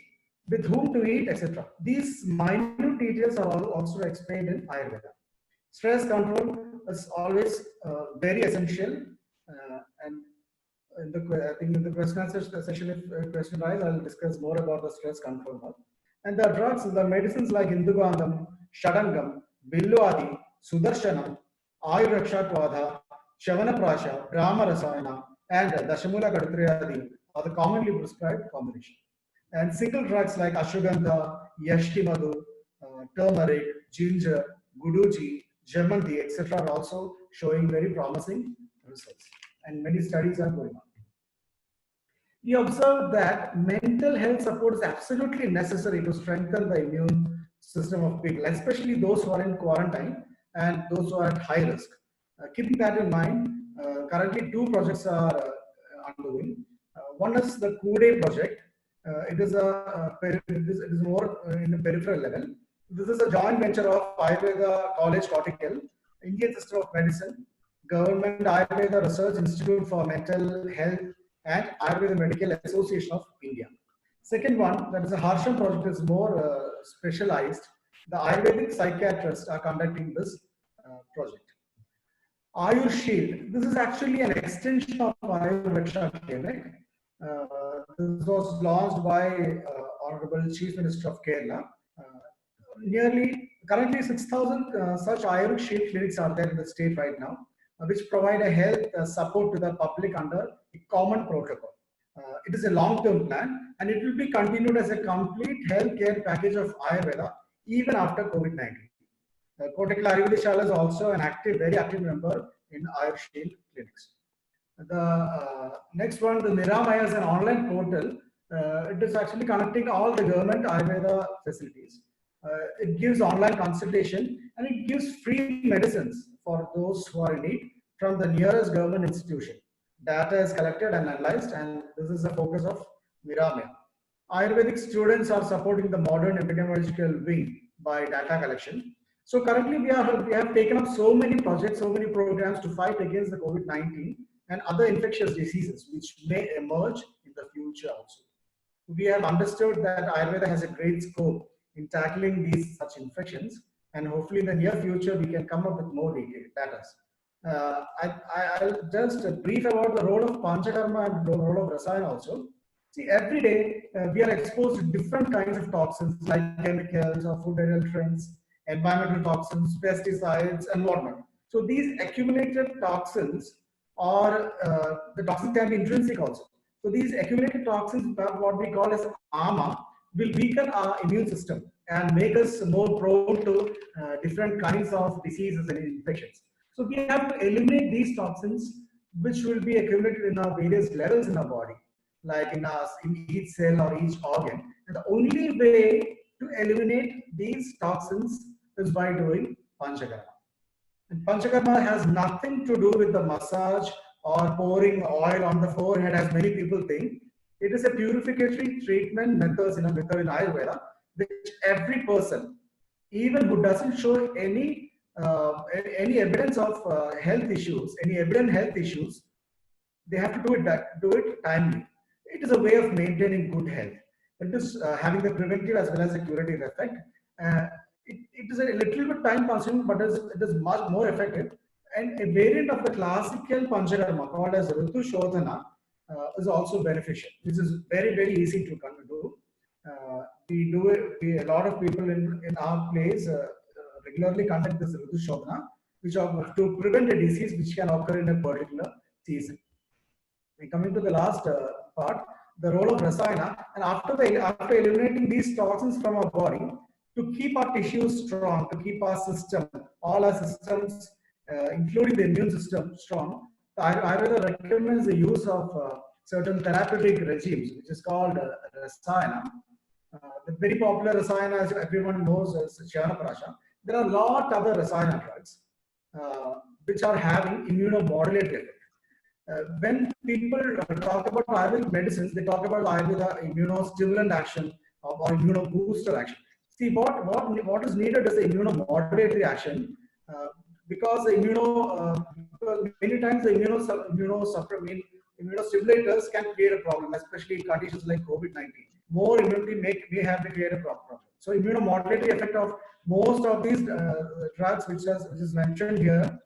with whom to eat, etc. These minute details are also explained in Ayurveda. Stress control is always very essential, and I think in the question answer session, if question arises, I'll discuss more about the stress control now. And the drugs, the medicines like Indugandham, Shadangam, Billuadi, Sudarshanam, Ayuraksha Kvadha, Shavanaprasha, Brahma Rasayana, and Dashamula Kadatriyadi are the commonly prescribed combination. And single drugs like Ashwagandha, Yashtimadu, turmeric, ginger, guduji, jamanti, etc. are also showing very promising results. And many studies are going on. We observed that mental health support is absolutely necessary to strengthen the immune system of people, especially those who are in quarantine and those who are at high risk. Keeping that in mind, currently two projects are undergoing. One is the Kude project. It is more in a peripheral level. This is a joint venture of Ayurveda College Kottakkal, Indian Institute of Medicine, Government Ayurveda Research Institute for Mental Health, and Ayurveda Medical Association of India. Second one, that is a Harsham project, is more specialized. The Ayurvedic psychiatrists are conducting this project. Ayur Shield, this is actually an extension of Ayurveda Clinic. This was launched by Honorable Chief Minister of Kerala. Currently 6,000 such Ayur Shield clinics are there in the state right now, which provide a health support to the public under a common protocol. It is a long-term plan, and it will be continued as a complete healthcare package of Ayurveda even after COVID-19. Kottakkal Ayurveda Shala is also an very active member in Ayur Shield clinics. The next one, the Niramaya, is an online portal. It is actually connecting all the government Ayurveda facilities. It gives online consultation, and it gives free medicines for those who are in need from the nearest government institution. Data is collected and analyzed, and this is the focus of Niramaya. Ayurvedic students are supporting the modern epidemiological wing by data collection. So currently we have taken up so many projects, so many programs to fight against the COVID-19 and other infectious diseases which may emerge in the future also. We have understood that Ayurveda has a great scope in tackling these such infections, and hopefully in the near future we can come up with more data. I'll just brief about the role of Panchakarma and the role of Rasayana also. See, every day we are exposed to different kinds of toxins like chemicals or food adulterants, environmental toxins, pesticides, and whatnot. So these accumulated toxins, or the toxins can be intrinsic also. So these accumulated toxins, what we call as AMA, will weaken our immune system and make us more prone to different kinds of diseases and infections. So we have to eliminate these toxins, which will be accumulated in our various levels in our body, like in each cell or each organ. And the only way to eliminate these toxins is by doing Panchakarma. And Panchakarma has nothing to do with the massage or pouring oil on the forehead, as many people think. It is a purificatory treatment method in Ayurveda, which every person, even who doesn't show any evidence of health issues, any evident health issues, they have to do it timely. It is a way of maintaining good health. It is having the preventive as well as the curative effect. It is a little bit time consuming, but it is much more effective. And a variant of the classical Panchakarma called as Ritu Shodhana is also beneficial. This is very, very easy to do. We do it. A lot of people in our place regularly conduct this Ritu Shodhana, which are to prevent a disease which can occur in a particular season. And coming to the last part, the role of Rasayana, and after eliminating these toxins from our body, to keep our tissues strong, to keep our system, all our systems, including the immune system, strong, Ayurveda recommends the use of certain therapeutic regimes, which is called Rasayana. The very popular rasayana, as everyone knows, is Chyawanprash. There are a lot of other rasayana drugs which are having immunomodulatory effect. When people talk about Ayurvedic medicines, they talk about Ayurveda immunostimulant action or immunobooster action. See, what is needed is the immunomodulatory action, because the because many times the immunostimulators can create a problem, especially in conditions like COVID-19. More immunity may have to create a problem. So immunomodulatory effect of most of these drugs, which is mentioned here,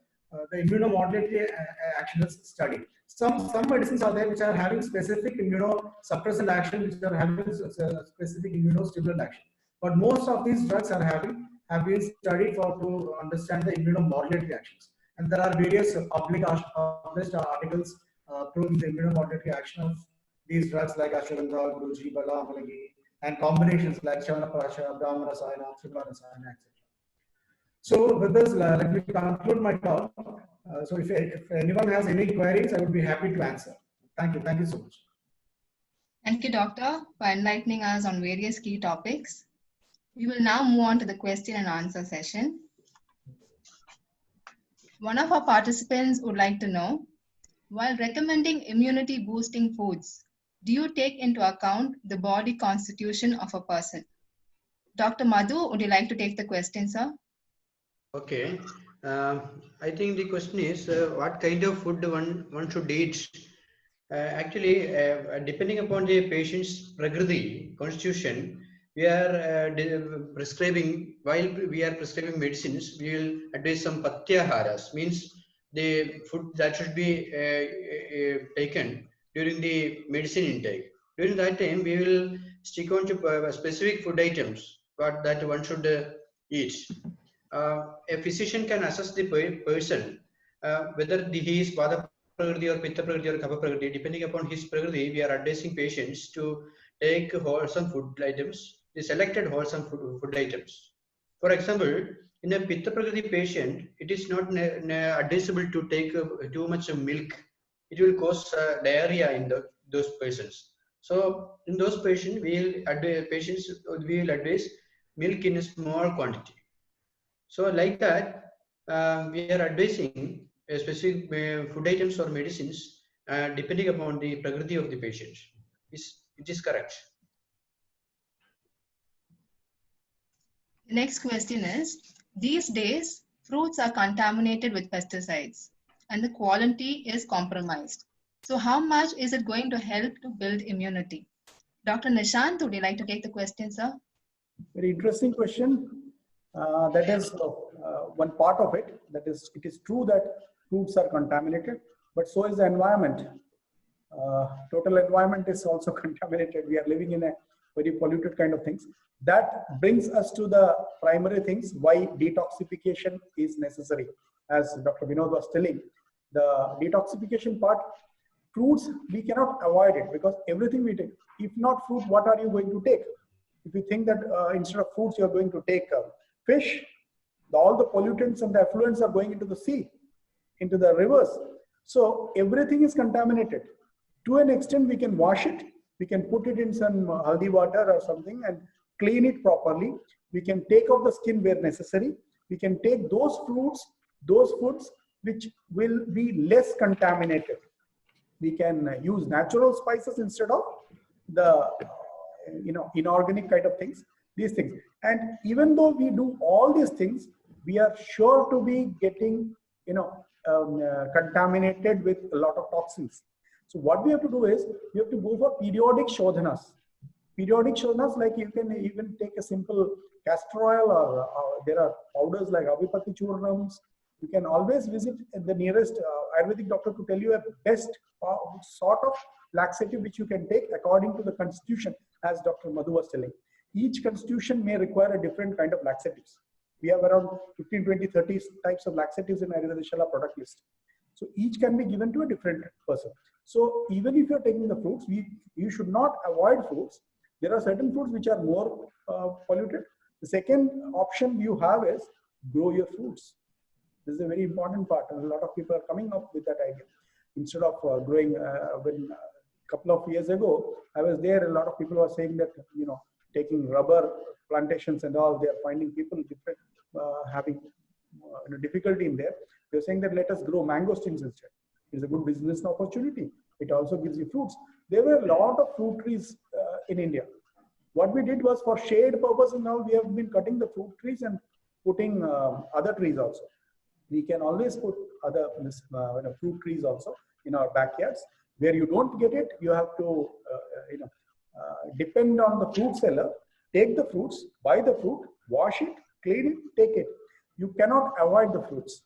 the immunomodulatory action is studied. Some medicines are there which are having specific immunosuppressant action, which are having specific immunostimulant action. But most of these drugs have been studied to understand the immunomodulatory actions. And there are various published articles proving the immunomodulatory action of these drugs like Ashwagandha, Guruji, Bala, Amalagi, and combinations like Chyawanprash, Brahma Rasayana, Tripura Rasayana, etc. So with this, let me conclude my talk. So if anyone has any queries, I would be happy to answer. Thank you. Thank you so much. Thank you, Doctor, for enlightening us on various key topics. We will now move on to the question and answer session. One of our participants would like to know, while recommending immunity boosting foods, do you take into account the body constitution of a person? Dr. Madhu, would you like to take the question, sir? Okay. I think the question is what kind of food one should eat. Actually, depending upon the patient's prakriti, constitution, we are prescribing, while we are prescribing medicines, we will advise some patyaharas, means the food that should be taken during the medicine intake. During that time, we will stick on to specific food items, but that one should eat. A physician can assess the person whether he is Vata Prakriti or Pitta Prakriti or Kapha Prakriti. Depending upon his Prakriti, we are advising patients to take wholesome food items, the selected wholesome food items. For example, in a Pitta Prakriti patient, it is not advisable to take too much milk. It will cause diarrhea in those persons. So in those patients, we will advise milk in a small quantity. So like that, we are advising specific food items or medicines depending upon the prakriti of the patient. It is correct. The next question is, these days, fruits are contaminated with pesticides and the quality is compromised. So how much is it going to help to build immunity? Dr. Nishant, would you like to take the question, sir? Very interesting question. That is one part of it. That is, it is true that fruits are contaminated, but so is the environment. Total environment is also contaminated. We are living in a very polluted kind of things. That brings us to the primary things why detoxification is necessary. As Dr. Vinod was telling, the detoxification part, fruits, we cannot avoid it because everything we take. If not fruit, what are you going to take? If you think that instead of fruits, you're going to take fish, all the pollutants and the effluents are going into the sea, into the rivers. So everything is contaminated. To an extent, we can wash it. We can put it in some haldi water or something and clean it properly. We can take off the skin where necessary. We can take those fruits, those foods which will be less contaminated. We can use natural spices instead of the inorganic kind of things, these things. And even though we do all these things, we are sure to be getting contaminated with a lot of toxins. So what we have to do is we have to go for periodic shodhanas. Periodic shodhanas, like you can even take a simple castor oil, or there are powders like Avipatti churnams. You can always visit the nearest Ayurvedic doctor to tell you a best sort of laxative which you can take according to the constitution, as Dr. Madhu was telling. Each constitution may require a different kind of laxatives. We have around 15, 20, 30 types of laxatives in Ayurveda Shala product list. So each can be given to a different person. So even if you're taking the fruits, you should not avoid fruits. There are certain fruits which are more polluted. The second option you have is grow your fruits. This is a very important part, and a lot of people are coming up with that idea. Instead of growing, when a couple of years ago, I was there, a lot of people were saying that, taking rubber plantations and all. They are finding people different, having difficulty in there. They're saying that let us grow mangosteens instead. It's a good business opportunity. It also gives you fruits. There were a lot of fruit trees in India. What we did was for shade purpose, and now we have been cutting the fruit trees and putting other trees also. We can always put other fruit trees also in our backyards. Where you don't get it, you have to depend on the fruit seller. Take the fruits, buy the fruit, wash it, clean it, take it. You cannot avoid the fruits.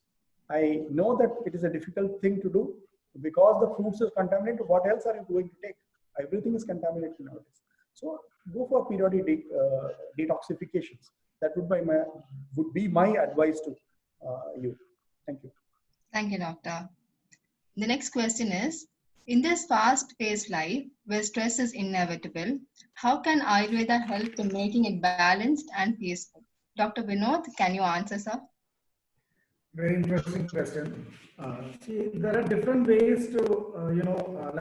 I know that it is a difficult thing to do because the fruits is contaminated. What else are you going to take? Everything is contaminated nowadays. So go for periodic detoxifications. That would be my advice to you. Thank you. Thank you, Doctor. The next question is, in this fast-paced life where stress is inevitable, how can Ayurveda help in making it balanced and peaceful? Dr. Vinod, can you answer, sir? Very interesting question. See, there are different ways to,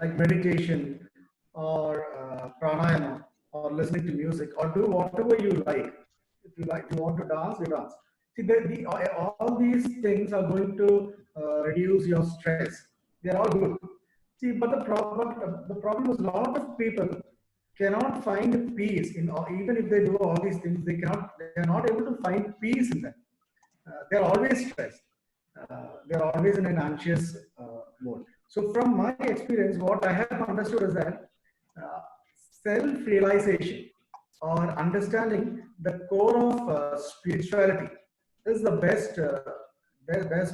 like meditation or pranayama or listening to music or do whatever you like. If you want to dance, you dance. See, all these things are going to reduce your stress. They're all good. See, but the problem is a lot of people cannot find peace in, even if they do all these things, they are not able to find peace in them. They're always stressed. They're always in an anxious mode. So from my experience, what I have understood is that self-realization or understanding the core of spirituality is the best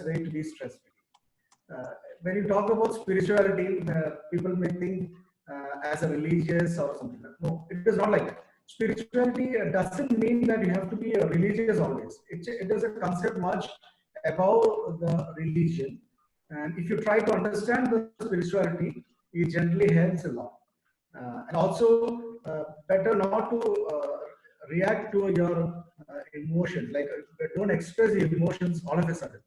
way to be stress-free. When you talk about spirituality, people may think as a religious or something like that. No, it is not like that. Spirituality doesn't mean that you have to be religious always. It is a concept much above the religion. And if you try to understand the spirituality, it generally helps a lot. And also, better not to react to your emotions. Like, don't express your emotions all of a sudden.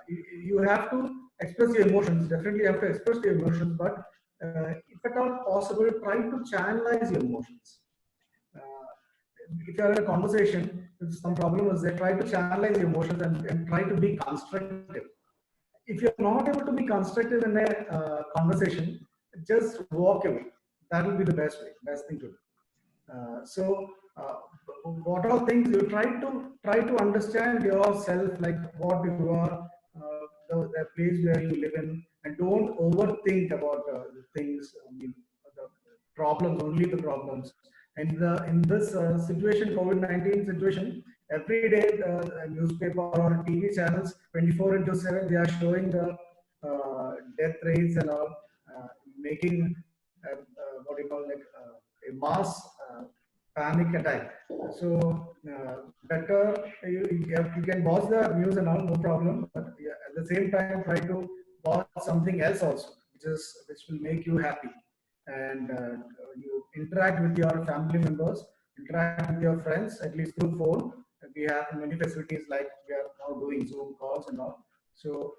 You have to express your emotions. Definitely, you have to express your emotions. But if at all possible, try to channelize your emotions. If you are in a conversation, if some problem is there, try to channelize your emotions and try to be constructive. If you're not able to be constructive in a conversation, just walk away. That will be the best thing to do. What all things you try to understand yourself, like what you are, the place where you live in, and don't overthink about the things. The problems, only the problems. And in this situation, COVID-19 situation, every day newspaper or TV channels 24/7 they are showing the death rates and all, making what you call like a mass panic attack. So better you can watch the news and all, no problem. But at the same time, try to watch something else also, which will make you happy. And you interact with your family members, interact with your friends, at least through phone. We have many facilities like we are now doing Zoom calls and all. So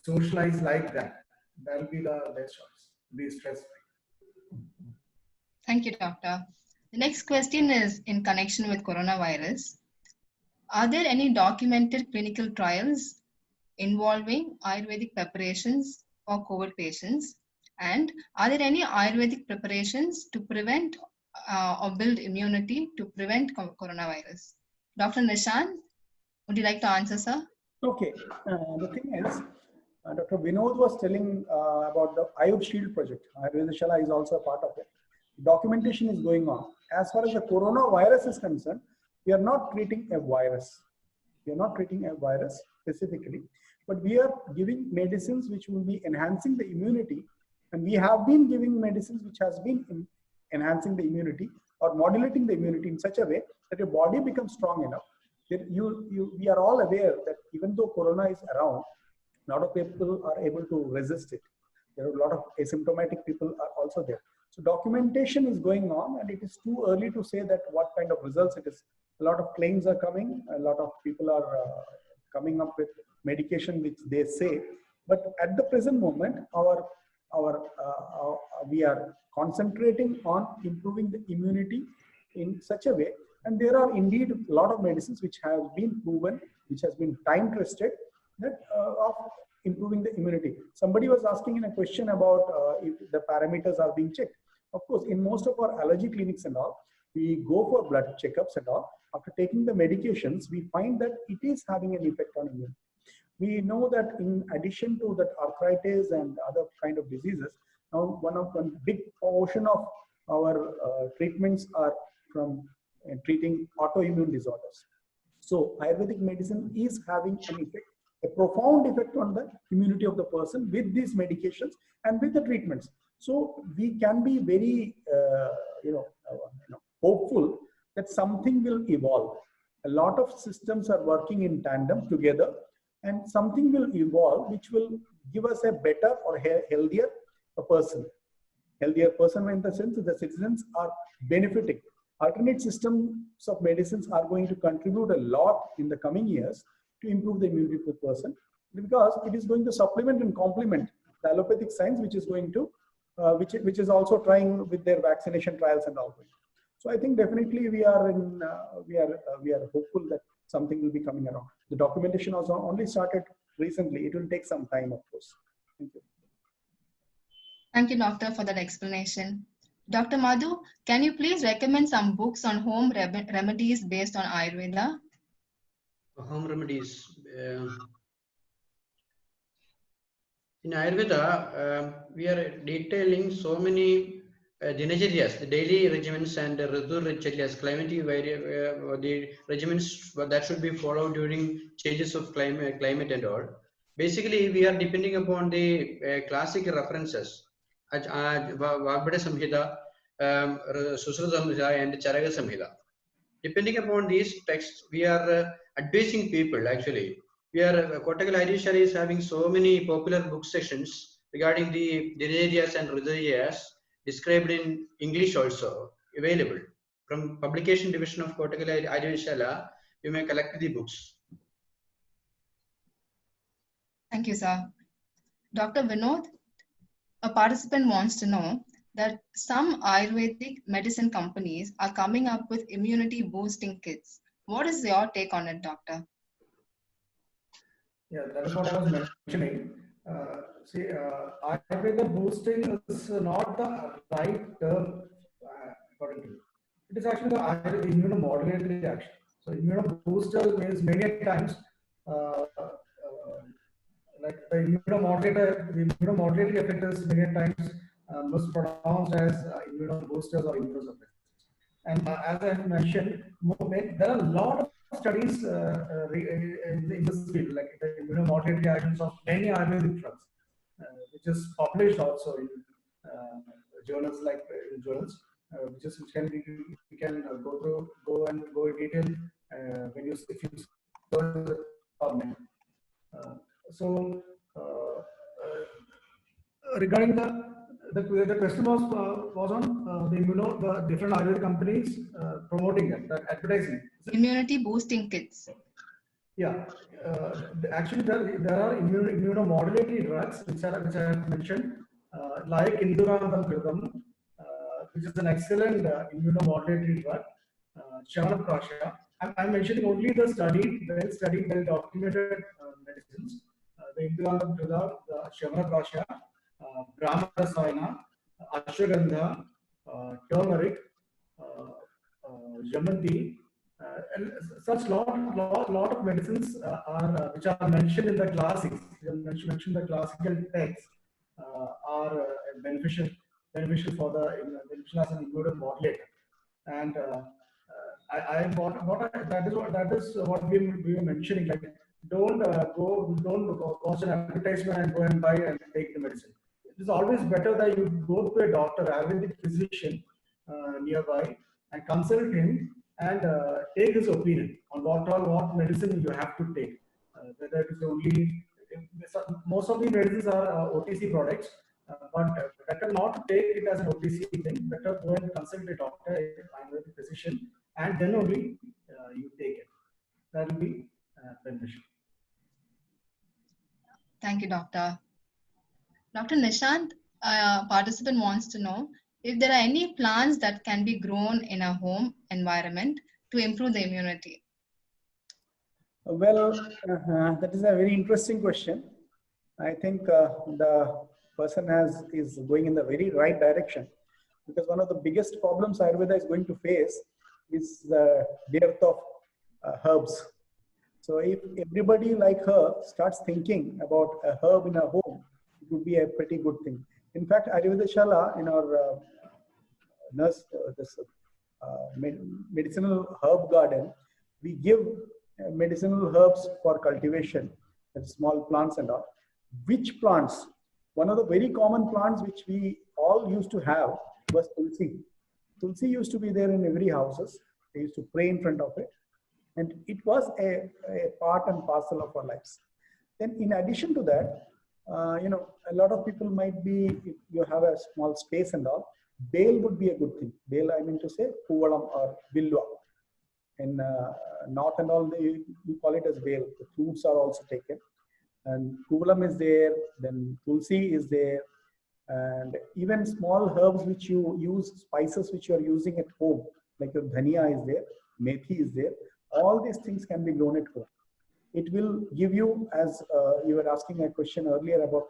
socialize like that. That will be the best choice. Be stress-free. Thank you, Doctor. The next question is in connection with coronavirus. Are there any documented clinical trials involving Ayurvedic preparations for COVID patients? And are there any Ayurvedic preparations to prevent or build immunity to prevent coronavirus? Dr. Nishan, would you like to answer, sir? Okay. The thing is, Dr. Vinod was telling about the Ayur Shield project. Ayurveda Shala is also a part of it. Documentation is going on. As far as the coronavirus is concerned, we are not treating a virus. We are not treating a virus specifically, but we are giving medicines which will be enhancing the immunity. And we have been giving medicines which has been enhancing the immunity or modulating the immunity in such a way that your body becomes strong enough. We are all aware that even though corona is around, a lot of people are able to resist it. There are a lot of asymptomatic people are also there. So documentation is going on, and it is too early to say that what kind of results it is. A lot of claims are coming. A lot of people are coming up with medication which they say. But at the present moment, we are concentrating on improving the immunity in such a way. And there are indeed a lot of medicines which have been proven, which has been time tested, that of improving the immunity. Somebody was asking in a question about if the parameters are being checked. Of course, in most of our allergy clinics and all, we go for blood checkups and all. After taking the medications, we find that it is having an effect on immunity. We know that in addition to that arthritis and other kind of diseases, now one big portion of our treatments are from treating autoimmune disorders. So Ayurvedic medicine is having an effect, a profound effect on the immunity of the person with these medications and with the treatments. So we can be very, hopeful that something will evolve. A lot of systems are working in tandem together, and something will evolve which will give us a better or healthier person. Healthier person in the sense that the citizens are benefiting. Alternate systems of medicines are going to contribute a lot in the coming years to improve the immunity of the person, because it is going to supplement and complement the allopathic science, which is going to, which is also trying with their vaccination trials and all. So I think definitely we are hopeful that something will be coming around. The documentation also only started recently. It will take some time, of course. Thank you. Thank you, Doctor, for that explanation. Dr. Madhu, can you please recommend some books on home remedies based on Ayurveda? Home remedies. In Ayurveda, we are detailing so many Dinacharya's, the daily regimens and Ritu climatic the regimens that should be followed during changes of climate and all. Basically, we are depending upon the classic references, Vagbhata Samhita, Susruta Samhita, and Charaka Samhita. Depending upon these texts, we are advising people actually. We are Kottakkal Ayurveda is having so many popular book sessions regarding the Dinacharya's and Riduyas described in English also available. From publication division of Kottakkal Ayurveda, you may collect the books. Thank you, sir. Dr. Vinod, a participant wants to know that some Ayurvedic medicine companies are coming up with immunity boosting kits. What is your take on it, doctor? Yeah, that is what I was mentioning. Ayurveda boosting is not the right term according to me. It is actually the immunomodulatory action. So immunobooster means many times like the immunomodulatory effect is many times most pronounced as immunoboosters or immunosuppressants. And as I mentioned, there are a lot of studies in this field, like the immunomodulatory actions of many Ayurvedic drugs, which is published also in journals like journals, which can go in detail when you if you search the PubMed. Regarding the question was on the different Ayurvedic companies promoting it, advertising. Immunity boosting kits. Yeah, actually there are immunomodulatory drugs which I have mentioned, like Indurandam Kritam, which is an excellent immunomodulatory drug, Chyawanprash. I'm mentioning only the well-studied, well-documented medicines. The Indurandam Kritam, the Chyawanprash, Brahma Rasayana, Ashwagandha, turmeric, Jamanti, and such lot of medicines which are mentioned in the classics. Mentioned the classical texts are beneficial for the beneficial as an immunomodulator. And that is what we were mentioning. Like, don't watch an advertisement and go and buy and take the medicine. It is always better that you go to a doctor, Ayurvedic physician nearby, and consult him and take his opinion on what medicine you have to take. Whether it is only, most of the medicines are OTC products, but better not take it as an OTC thing. Better go and consult a doctor, a physician, and then only you take it. That will be beneficial. Thank you, doctor. Dr. Nishant, a participant wants to know, if there are any plants that can be grown in a home environment to improve the immunity. Well, that is a very interesting question. I think the person is going in the very right direction, because one of the biggest problems Ayurveda is going to face is the dearth of herbs. So if everybody like her starts thinking about a herb in a home, it would be a pretty good thing. In fact, Ayurveda Shala in our nurse, medicinal herb garden, we give medicinal herbs for cultivation, small plants and all. Which plants? One of the very common plants which we all used to have was tulsi. Tulsi used to be there in every houses. They used to pray in front of it, and it was a part and parcel of our lives. Then, in addition to that, a lot of people might be, if you have a small space and all, bale would be a good thing. Bale, I mean to say, puvalam or bilwa. In north and all, you call it as bale. The fruits are also taken. And puvalam is there, then tulsi is there, and even small herbs which you use, spices which you are using at home, like your dhania is there, methi is there. All these things can be grown at home. It will give you, as you were asking a question earlier about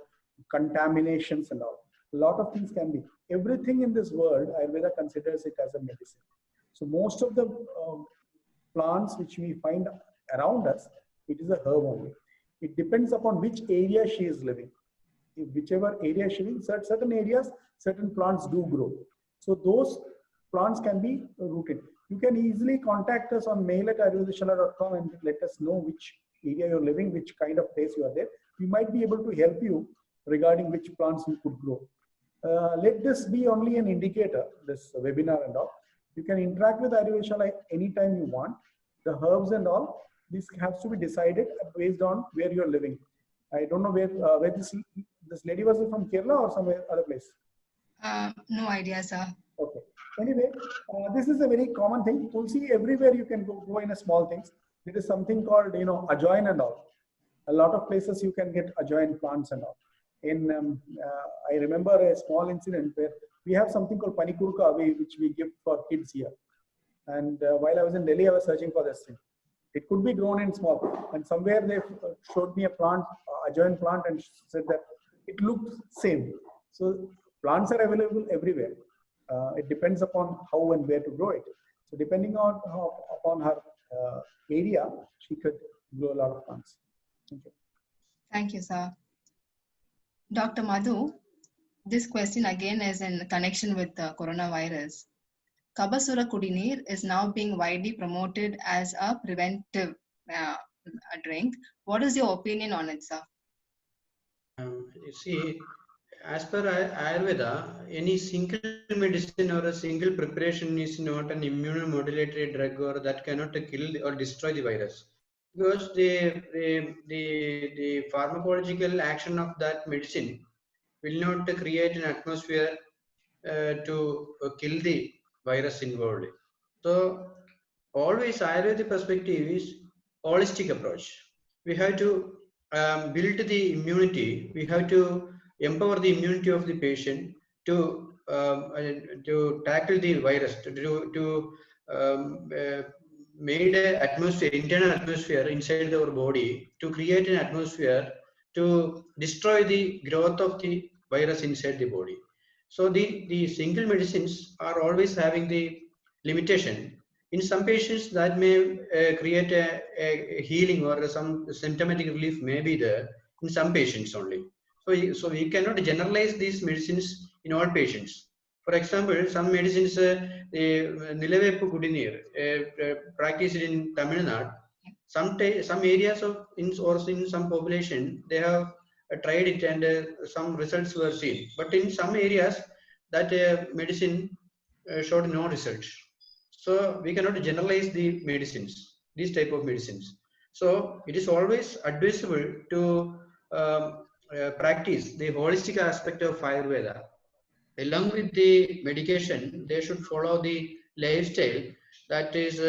contaminations and all. A lot of things can be. Everything in this world, Ayurveda considers it as a medicine. So most of the plants which we find around us, it is a herb only. It depends upon which area she is living. If whichever area she is, certain areas, certain plants do grow. So those plants can be rooted. You can easily contact us on mail@ayurvedashala.com and let us know which area you're living, which kind of place you are there. We might be able to help you regarding which plants you could grow. Let this be only an indicator, this webinar and all. You can interact with Ayurveda anytime you want. The herbs and all, this has to be decided based on where you're living. I don't know where this lady was from Kerala or some other place. No idea, sir. Okay. Anyway, this is a very common thing. Tulsi, everywhere you can go in a small things. There is something called, ajoin and all. A lot of places you can get ajoin plants and all. I remember a small incident where we have something called panikurka, which we give for kids here. And while I was in Delhi, I was searching for this thing. It could be grown in small. And somewhere they showed me a plant, ajoin plant, and said that it looked same. So plants are available everywhere. It depends upon how and where to grow it. So depending upon her area, she could grow a lot of plants. Thank you. Thank you, sir. Dr. Madhu, this question again is in connection with the coronavirus. Kabasura Kudineer is now being widely promoted as a preventive drink. What is your opinion on it, sir? You see, as per Ayurveda, any single medicine or a single preparation is not an immunomodulatory drug, or that cannot kill or destroy the virus, because the pharmacological action of that medicine will not create an atmosphere to kill the virus involved. So always Ayurvedic perspective is holistic approach. We have to build the immunity. We have to empower the immunity of the patient to tackle the virus, to made an atmosphere, internal atmosphere inside our body, to create an atmosphere to destroy the growth of the virus inside the body. So the single medicines are always having the limitation. In some patients that may create a healing or some symptomatic relief may be there in some patients only. So we cannot generalize these medicines in all patients. For example, some medicines, Nilaveppu Kudineer, practiced in Tamil Nadu, some areas of in some population, they have tried it and some results were seen. But in some areas, that medicine showed no results. So we cannot generalize the medicines, these type of medicines. So it is always advisable to practice the holistic aspect of Ayurveda. Along with the medication, they should follow the lifestyle that is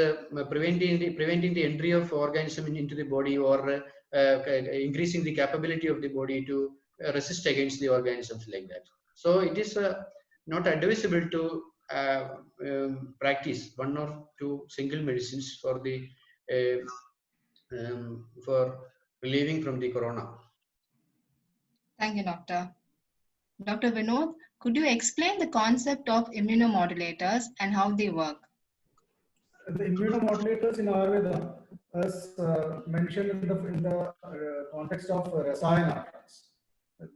preventing the entry of organism into the body, or increasing the capability of the body to resist against the organisms like that. So it is not advisable to practice one or two single medicines for the for relieving from the corona. Thank you, Doctor. Dr. Vinod, could you explain the concept of immunomodulators and how they work? The immunomodulators in Ayurveda, as mentioned in the context of Rasayana drugs.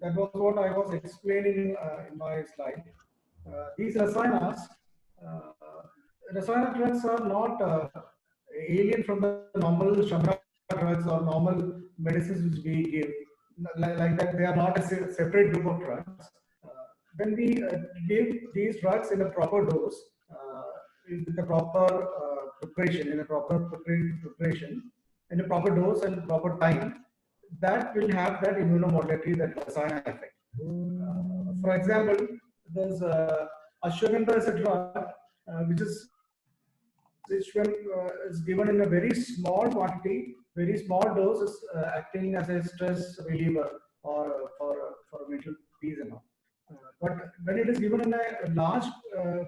That was what I was explaining in my slide. These Rasayanas, Rasayana drugs are not alien from the normal Shamra drugs or normal medicines which we give. Like that, they are not a separate group of drugs. When we give these drugs in a proper dose, with the proper preparation, in a proper preparation, in a proper dose and proper time, that will have that immunomodulatory, that Rasayana effect. For example, there's ashwagandha is a drug which when is given in a very small quantity, very small dose, is acting as a stress reliever or for mental peace and all. But when it is given in a large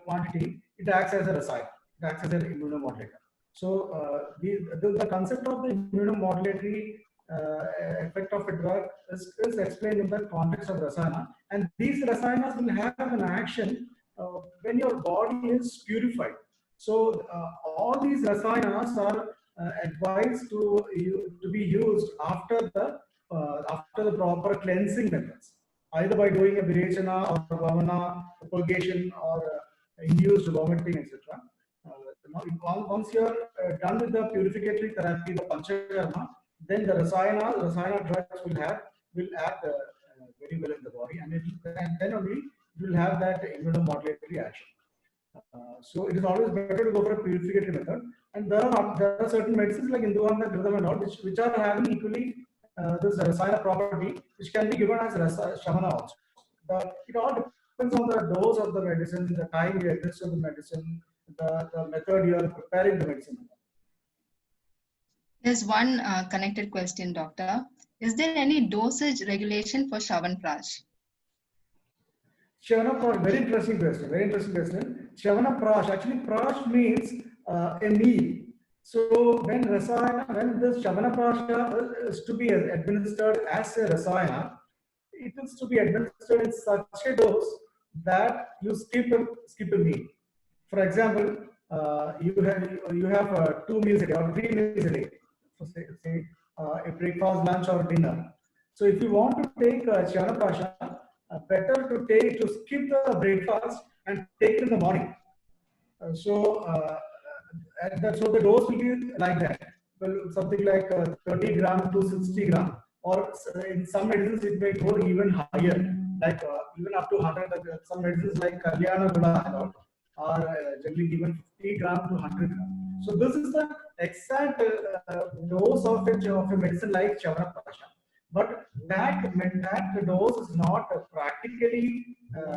quantity, it acts as a rasayana, it acts as an immunomodulator. So the concept of the immunomodulatory effect of a drug is explained in the context of rasayana, and these rasayanas will have an action when your body is purified. So all these rasayanas are advised to be used after the proper cleansing methods, either by doing a virechana or bhavana, purgation, or induced vomiting, etc. Once you are done with the purificatory therapy, the panchakarma, then the rasayana drugs will act very well in the body, and then only you will have that immunomodulatory action. So it is always better to go for a purificatory method. And there are certain medicines like Induvana, Gridam and all, which are having equally this rasayana property, which can be given as shamana also. It all depends on the dose of the medicine, the time you administer the medicine, the method you are preparing the medicine. There's one connected question, Doctor. Is there any dosage regulation for Chyawanprash? Chyawanprash, very interesting question. Very interesting question. Chyawanprash, actually, prash means a meal. So when this Chyawanprash is to be administered as a rasayana, it is to be administered in such a dose that you skip a meal. For example, you have 2 meals a day or 3 meals a day. So say a breakfast, lunch, or dinner. So if you want to take Chyawanprash, better to skip the breakfast and take it in the morning. So the dose will be like that. Well, something like 30 gram to 60 gram, or in some medicines it may go even higher, like even up to 100. Some medicines like Kalyana Gula are generally given 50 gram to 100 gram. So this is the exact dose of a medicine like Chyawanprash. But that dose is not practically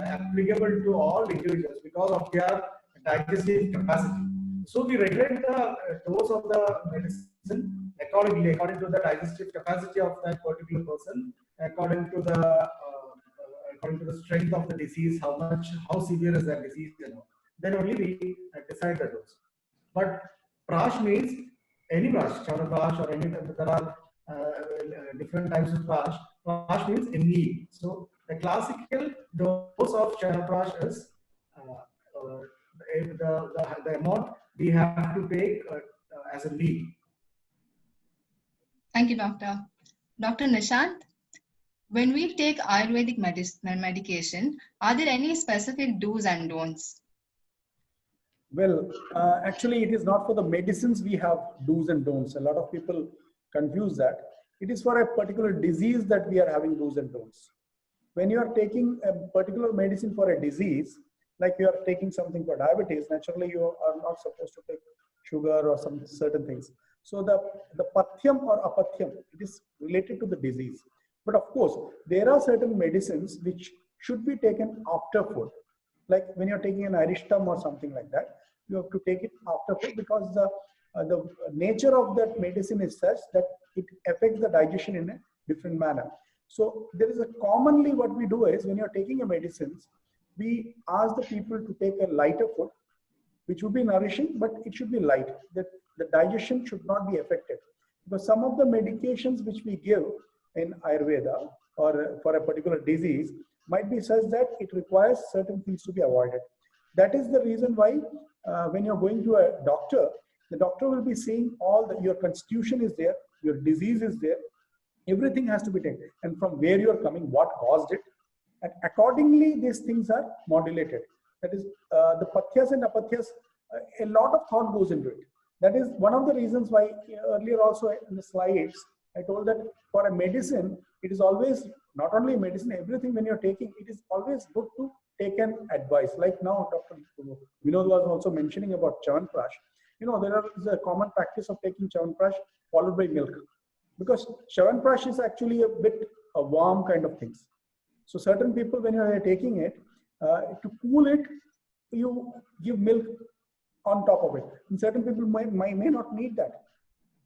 applicable to all individuals because of their digestive capacity. So we regulate the dose of the medicine accordingly, according to the digestive capacity of that particular person, according to the strength of the disease, how severe is that disease, then only we decide the dose. But prash means any prash, Chyawanprash or any, there are different types of prash. Prash means a meal. So the classical dose of Chyawanprash is the amount we have to take as a meal. Thank you, Doctor. Dr. Nishant, when we take Ayurvedic medication, are there any specific do's and don'ts? Well, actually, it is not for the medicines we have do's and don'ts. A lot of people confuse that. It is for a particular disease that we are having do's and don'ts. When you are taking a particular medicine for a disease, like you are taking something for diabetes, naturally you are not supposed to take sugar or some certain things. So the pathyam or apathyam, it is related to the disease. But of course, there are certain medicines which should be taken after food. Like when you're taking an aristam or something like that, you have to take it after food because the nature of that medicine is such that it affects the digestion in a different manner. So there is a commonly what we do is when you're taking a medicines, we ask the people to take a lighter food, which would be nourishing, but it should be light. That the digestion should not be affected. Because some of the medications which we give in Ayurveda or for a particular disease might be such that it requires certain things to be avoided. That is the reason why when you're going to a doctor, the doctor will be saying your constitution is there, your disease is there, everything has to be taken, and from where you are coming, what caused it, and accordingly these things are modulated. That is the pathyas and apathyas, a lot of thought goes into it. That is one of the reasons why earlier also in the slides I told that for a medicine, it is always not only medicine, everything when you're taking, it is always good to take an advice. Like now, Dr. Vinod was also mentioning about Chyawanprash. You know, there is a common practice of taking Chyawanprash followed by milk, because Chyawanprash is actually a bit a warm kind of things. So certain people, when you are taking it, to cool it, you give milk on top of it. And certain people may not need that.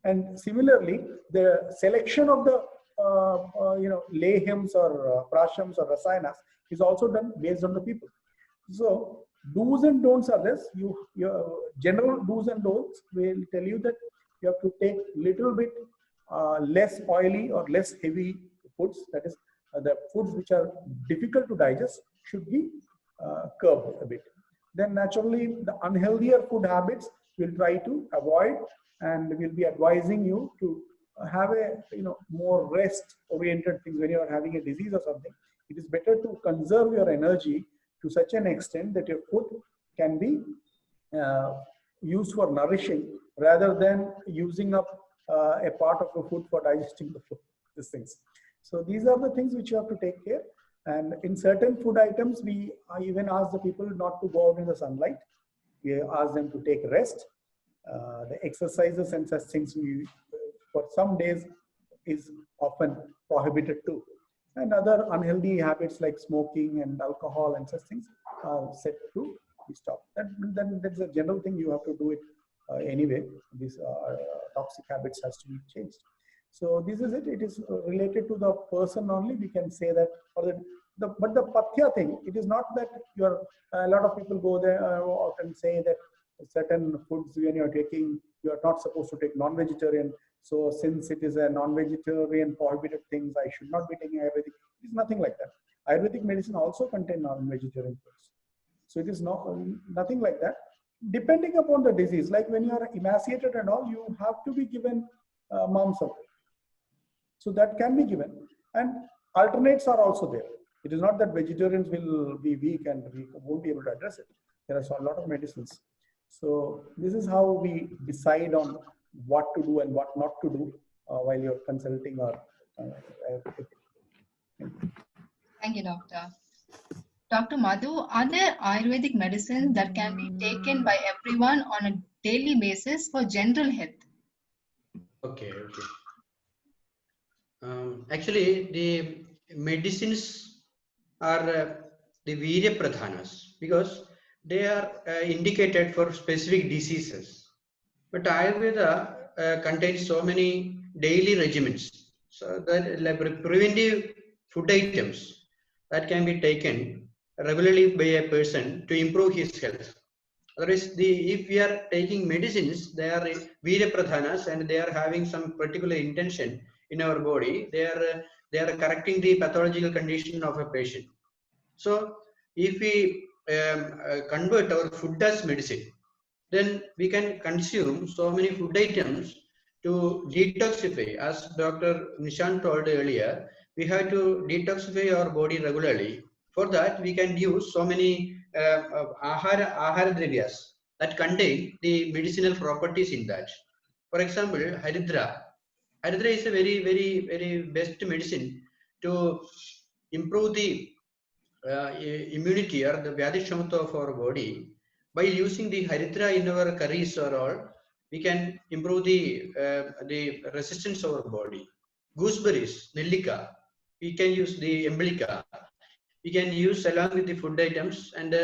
And similarly, the selection of the lehyams or prashams or rasayanas is also done based on the people. So do's and don'ts are this. Your general do's and don'ts will tell you that you have to take little bit less oily or less heavy foods. That is, the foods which are difficult to digest should be curbed a bit. Then naturally, the unhealthier food habits we'll try to avoid, and we'll be advising you to have a more rest-oriented things when you are having a disease or something. It is better to conserve your energy to such an extent that your food can be used for nourishing rather than using up a part of the food for digesting the food, these things. So these are the things which you have to take care. And in certain food items, we even ask the people not to go out in the sunlight. We ask them to take rest. The exercises and such things for some days is often prohibited too. And other unhealthy habits like smoking and alcohol and such things are set to be stopped. Then that's a general thing, you have to do it anyway. These toxic habits has to be changed. So this is it. It is related to the person only. We can say that, but the pathya thing, it is not that a lot of people go there and say that certain foods when you're taking, you are not supposed to take non-vegetarian. So since it is a non-vegetarian prohibited things, I should not be taking Ayurvedic. It is nothing like that. Ayurvedic medicine also contains non-vegetarian foods. So it is nothing like that. Depending upon the disease, like when you are emaciated and all, you have to be given mamsa. So that can be given. And alternates are also there. It is not that vegetarians will be weak and we won't be able to address it. There are a lot of medicines. So this is how we decide on what to do and what not to do while you're consulting or. Thank you, Doctor. Dr. Madhu, are there Ayurvedic medicines that can be taken by everyone on a daily basis for general health? Okay. Actually, the medicines are the Virya Pradhanas because they are indicated for specific diseases. But Ayurveda contains so many daily regimens, so that like preventive food items that can be taken regularly by a person to improve his health. Otherwise, if we are taking medicines, they are Virya Pradhanas and they are having some particular intention in our body. They are correcting the pathological condition of a patient. So, if we convert our food as medicine, then we can consume so many food items to detoxify. As Dr. Nishant told earlier, we have to detoxify our body regularly. For that, we can use so many ahara dravyas that contain the medicinal properties in that. For example, Haridra. Haridra is a very, very, very best medicine to improve the immunity or the Vyadhishamata of our body. By using the Haridra in our curries or all, we can improve the resistance of our body. Gooseberries, Nellika, we can use the Embolica. We can use along with the food items, and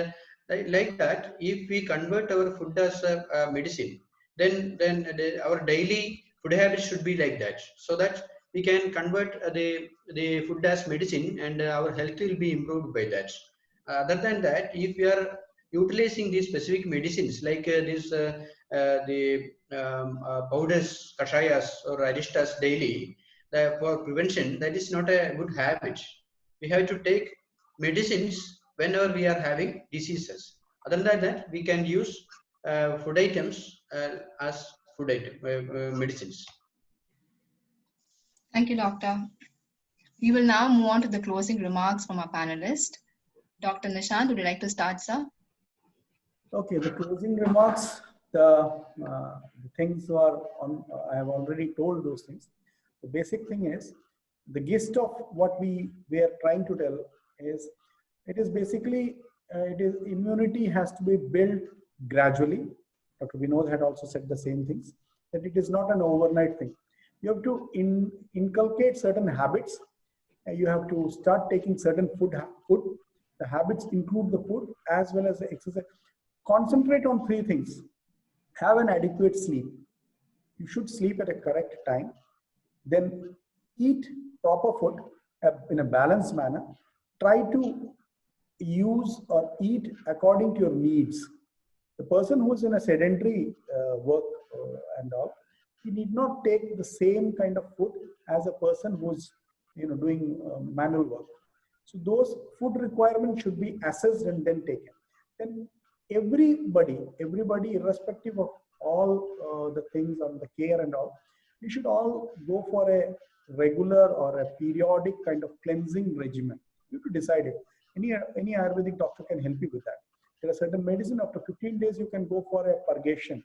like that, if we convert our food as a medicine, then our daily food habits should be like that, so that we can convert the food as medicine, and our health will be improved by that. Other than that, if we are utilizing these specific medicines like the powders, kashayas or aristas daily for prevention, that is not a good habit. We have to take medicines whenever we are having diseases. Other than that, we can use food items as food item medicines. Thank you, Doctor. We will now move on to the closing remarks from our panelist. Dr. Nishant, would you like to start, sir? Okay, the closing remarks, the things are on, I have already told those things. The basic thing is, the gist of what we are trying to tell is, it is basically, immunity has to be built gradually. Dr. Vinod had also said the same things, that it is not an overnight thing. You have to inculcate certain habits. You have to start taking certain food. The habits include the food as well as the exercise. Concentrate on 3 things. Have an adequate sleep. You should sleep at a correct time. Then eat proper food in a balanced manner. Try to use or eat according to your needs. The person who is in a sedentary work and all, he need not take the same kind of food as a person who's doing manual work. So those food requirements should be assessed and then taken. Then everybody, irrespective of all the things on the care and all, we should all go for a regular or a periodic kind of cleansing regimen. You have to decide it. Any Ayurvedic doctor can help you with that. There are certain medicine, after 15 days, you can go for a purgation.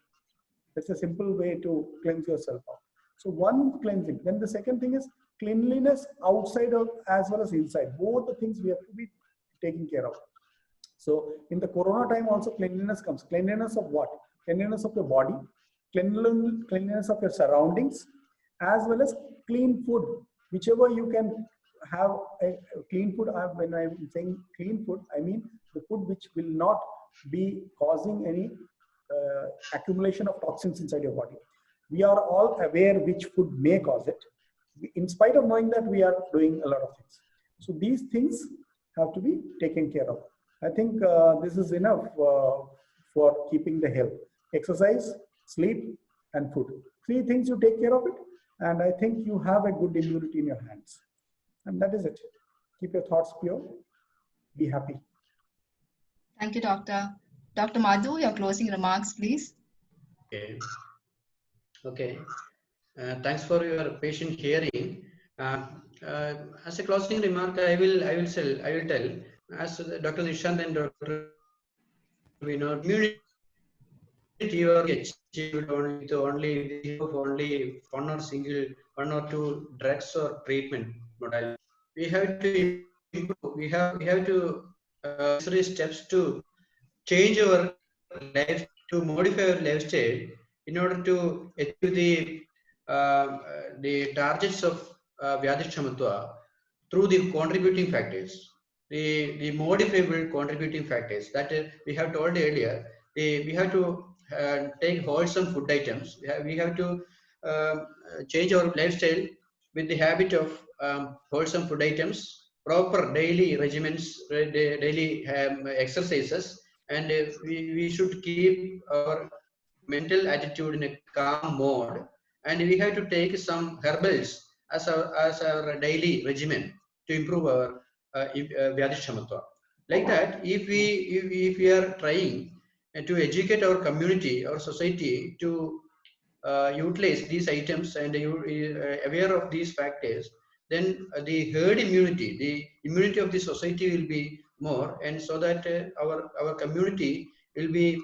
That's a simple way to cleanse yourself out. So one, cleansing. Then the second thing is cleanliness outside of as well as inside. Both the things we have to be taking care of. So in the corona time also, cleanliness comes. Cleanliness of what? Cleanliness of your body, cleanliness of your surroundings, as well as clean food. Whichever you can have a clean food. When I'm saying clean food, I mean the food which will not be causing any accumulation of toxins inside your body. We are all aware which food may cause it. In spite of knowing that, we are doing a lot of things. So these things have to be taken care of. I think this is enough for keeping the health. Exercise, sleep, and food. 3 things, you take care of it, and I think you have a good immunity in your hands. And that is it. Keep your thoughts pure. Be happy. Thank you, Doctor. Dr. Madhu, your closing remarks, please. Okay. Thanks for your patient hearing. As a closing remark, I will tell, as Dr. Nishant and Dr. Vinod, immunity or achieved only 1 or 2 drugs or treatment modality. We have to improve. We have to necessary steps to change our life, to modify our lifestyle in order to achieve the targets of Vyadhishamatva through the contributing factors, the modifiable contributing factors that we have told earlier. We have to take wholesome food items. We have to change our lifestyle with the habit of wholesome food items, proper daily regimens, daily exercises, and we should keep our mental attitude in a calm mode, and we have to take some herbals as our daily regimen to improve our Vyadhishamatva. Like that, if we are trying to educate our community, our society to utilize these items and aware of these factors, then the herd immunity, the immunity of the society will be more, and so that our community will be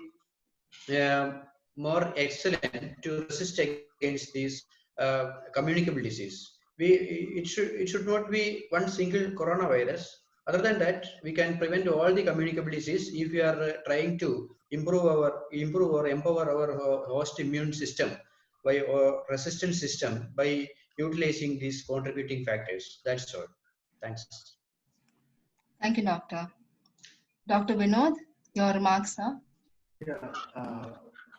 more excellent to resist against these communicable disease. It should not be one single coronavirus. Other than that, we can prevent all the communicable disease if we are trying to improve or empower our host immune system by our resistant system by utilizing these contributing factors. That's all. Thanks. Thank you, Doctor. Dr. Vinod, your remarks, sir. Yeah.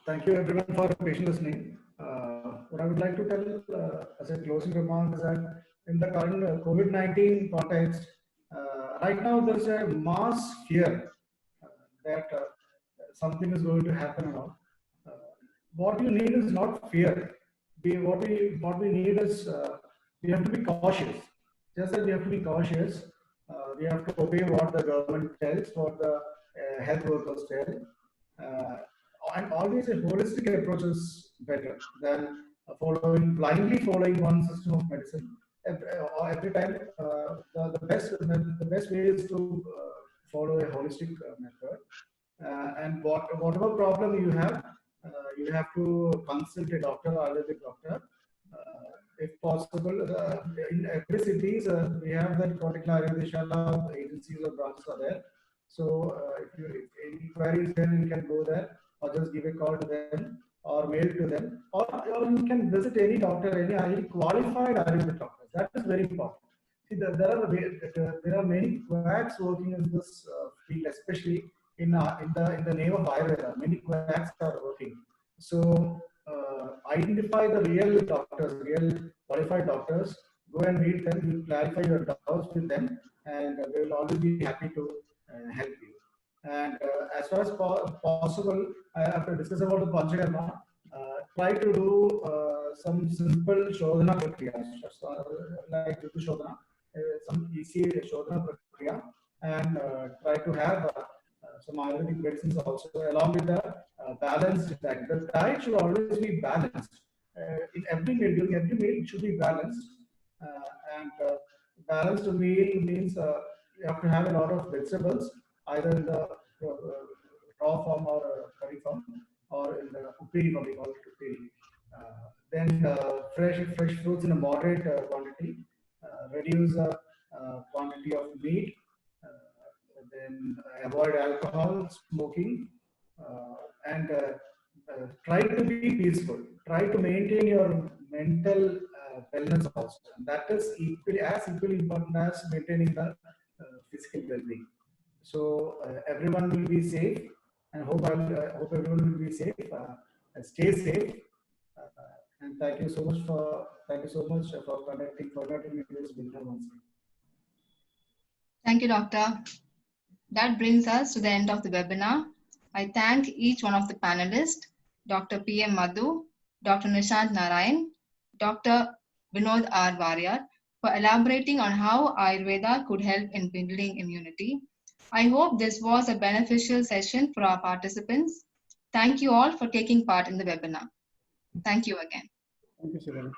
Thank you everyone for patient listening. What I would like to tell as a closing remark is that in the current COVID-19 context, right now there's a mass fear that something is going to happen and all. What you need is not fear. What we need is we have to be cautious. Just that we have to be cautious. We have to obey what the government tells, what the health workers tell, and always a holistic approach is better than blindly following one system of medicine. Every time, the best way is to follow a holistic method. And whatever problem you have to consult a doctor, Ayurvedic doctor. If possible, in every cities we have that particular Ayurveda agencies or branches are there. So if any inquiries, then you can go there, or just give a call to them, or mail to them, or you can visit any doctor, any qualified Ayurvedic doctors. That is very important. See, there are many quacks working in this field, especially in the name of Ayurveda. Many quacks are working. So identify the real doctors, real qualified doctors. Go and meet them. You clarify your doubts with them, and they will always be happy to help you. And as far as possible, after discussing about the Panchakarma, try to do some simple Shodhana Prakriyas, like Ritu Shodhana, some easy Shodhana Prakriya, and try to have some Ayurvedic medicines also, along with the balanced diet. The diet should always be balanced. In every meal, during every meal, it should be balanced. And balanced meal means you have to have a lot of vegetables, either in the raw form or curry form, or in the upiri form, we call it upiri. Then fresh fruits in a moderate quantity. Reduce quantity of meat. Then avoid alcohol, smoking, and try to be peaceful. Try to maintain your mental wellness also. And that is equally important as maintaining the physical well-being. So everyone will be safe, and hope everyone will be safe. Stay safe, and thank you so much for conducting this webinar once again. Thank you, Doctor. That brings us to the end of the webinar. I thank each one of the panelists, Dr. P.M. Madhu, Dr. Nishant Narayan, Dr. Vinod R. Warrier, for elaborating on how Ayurveda could help in building immunity. I hope this was a beneficial session for our participants. Thank you all for taking part in the webinar. Thank you again. Thank you, Sirena.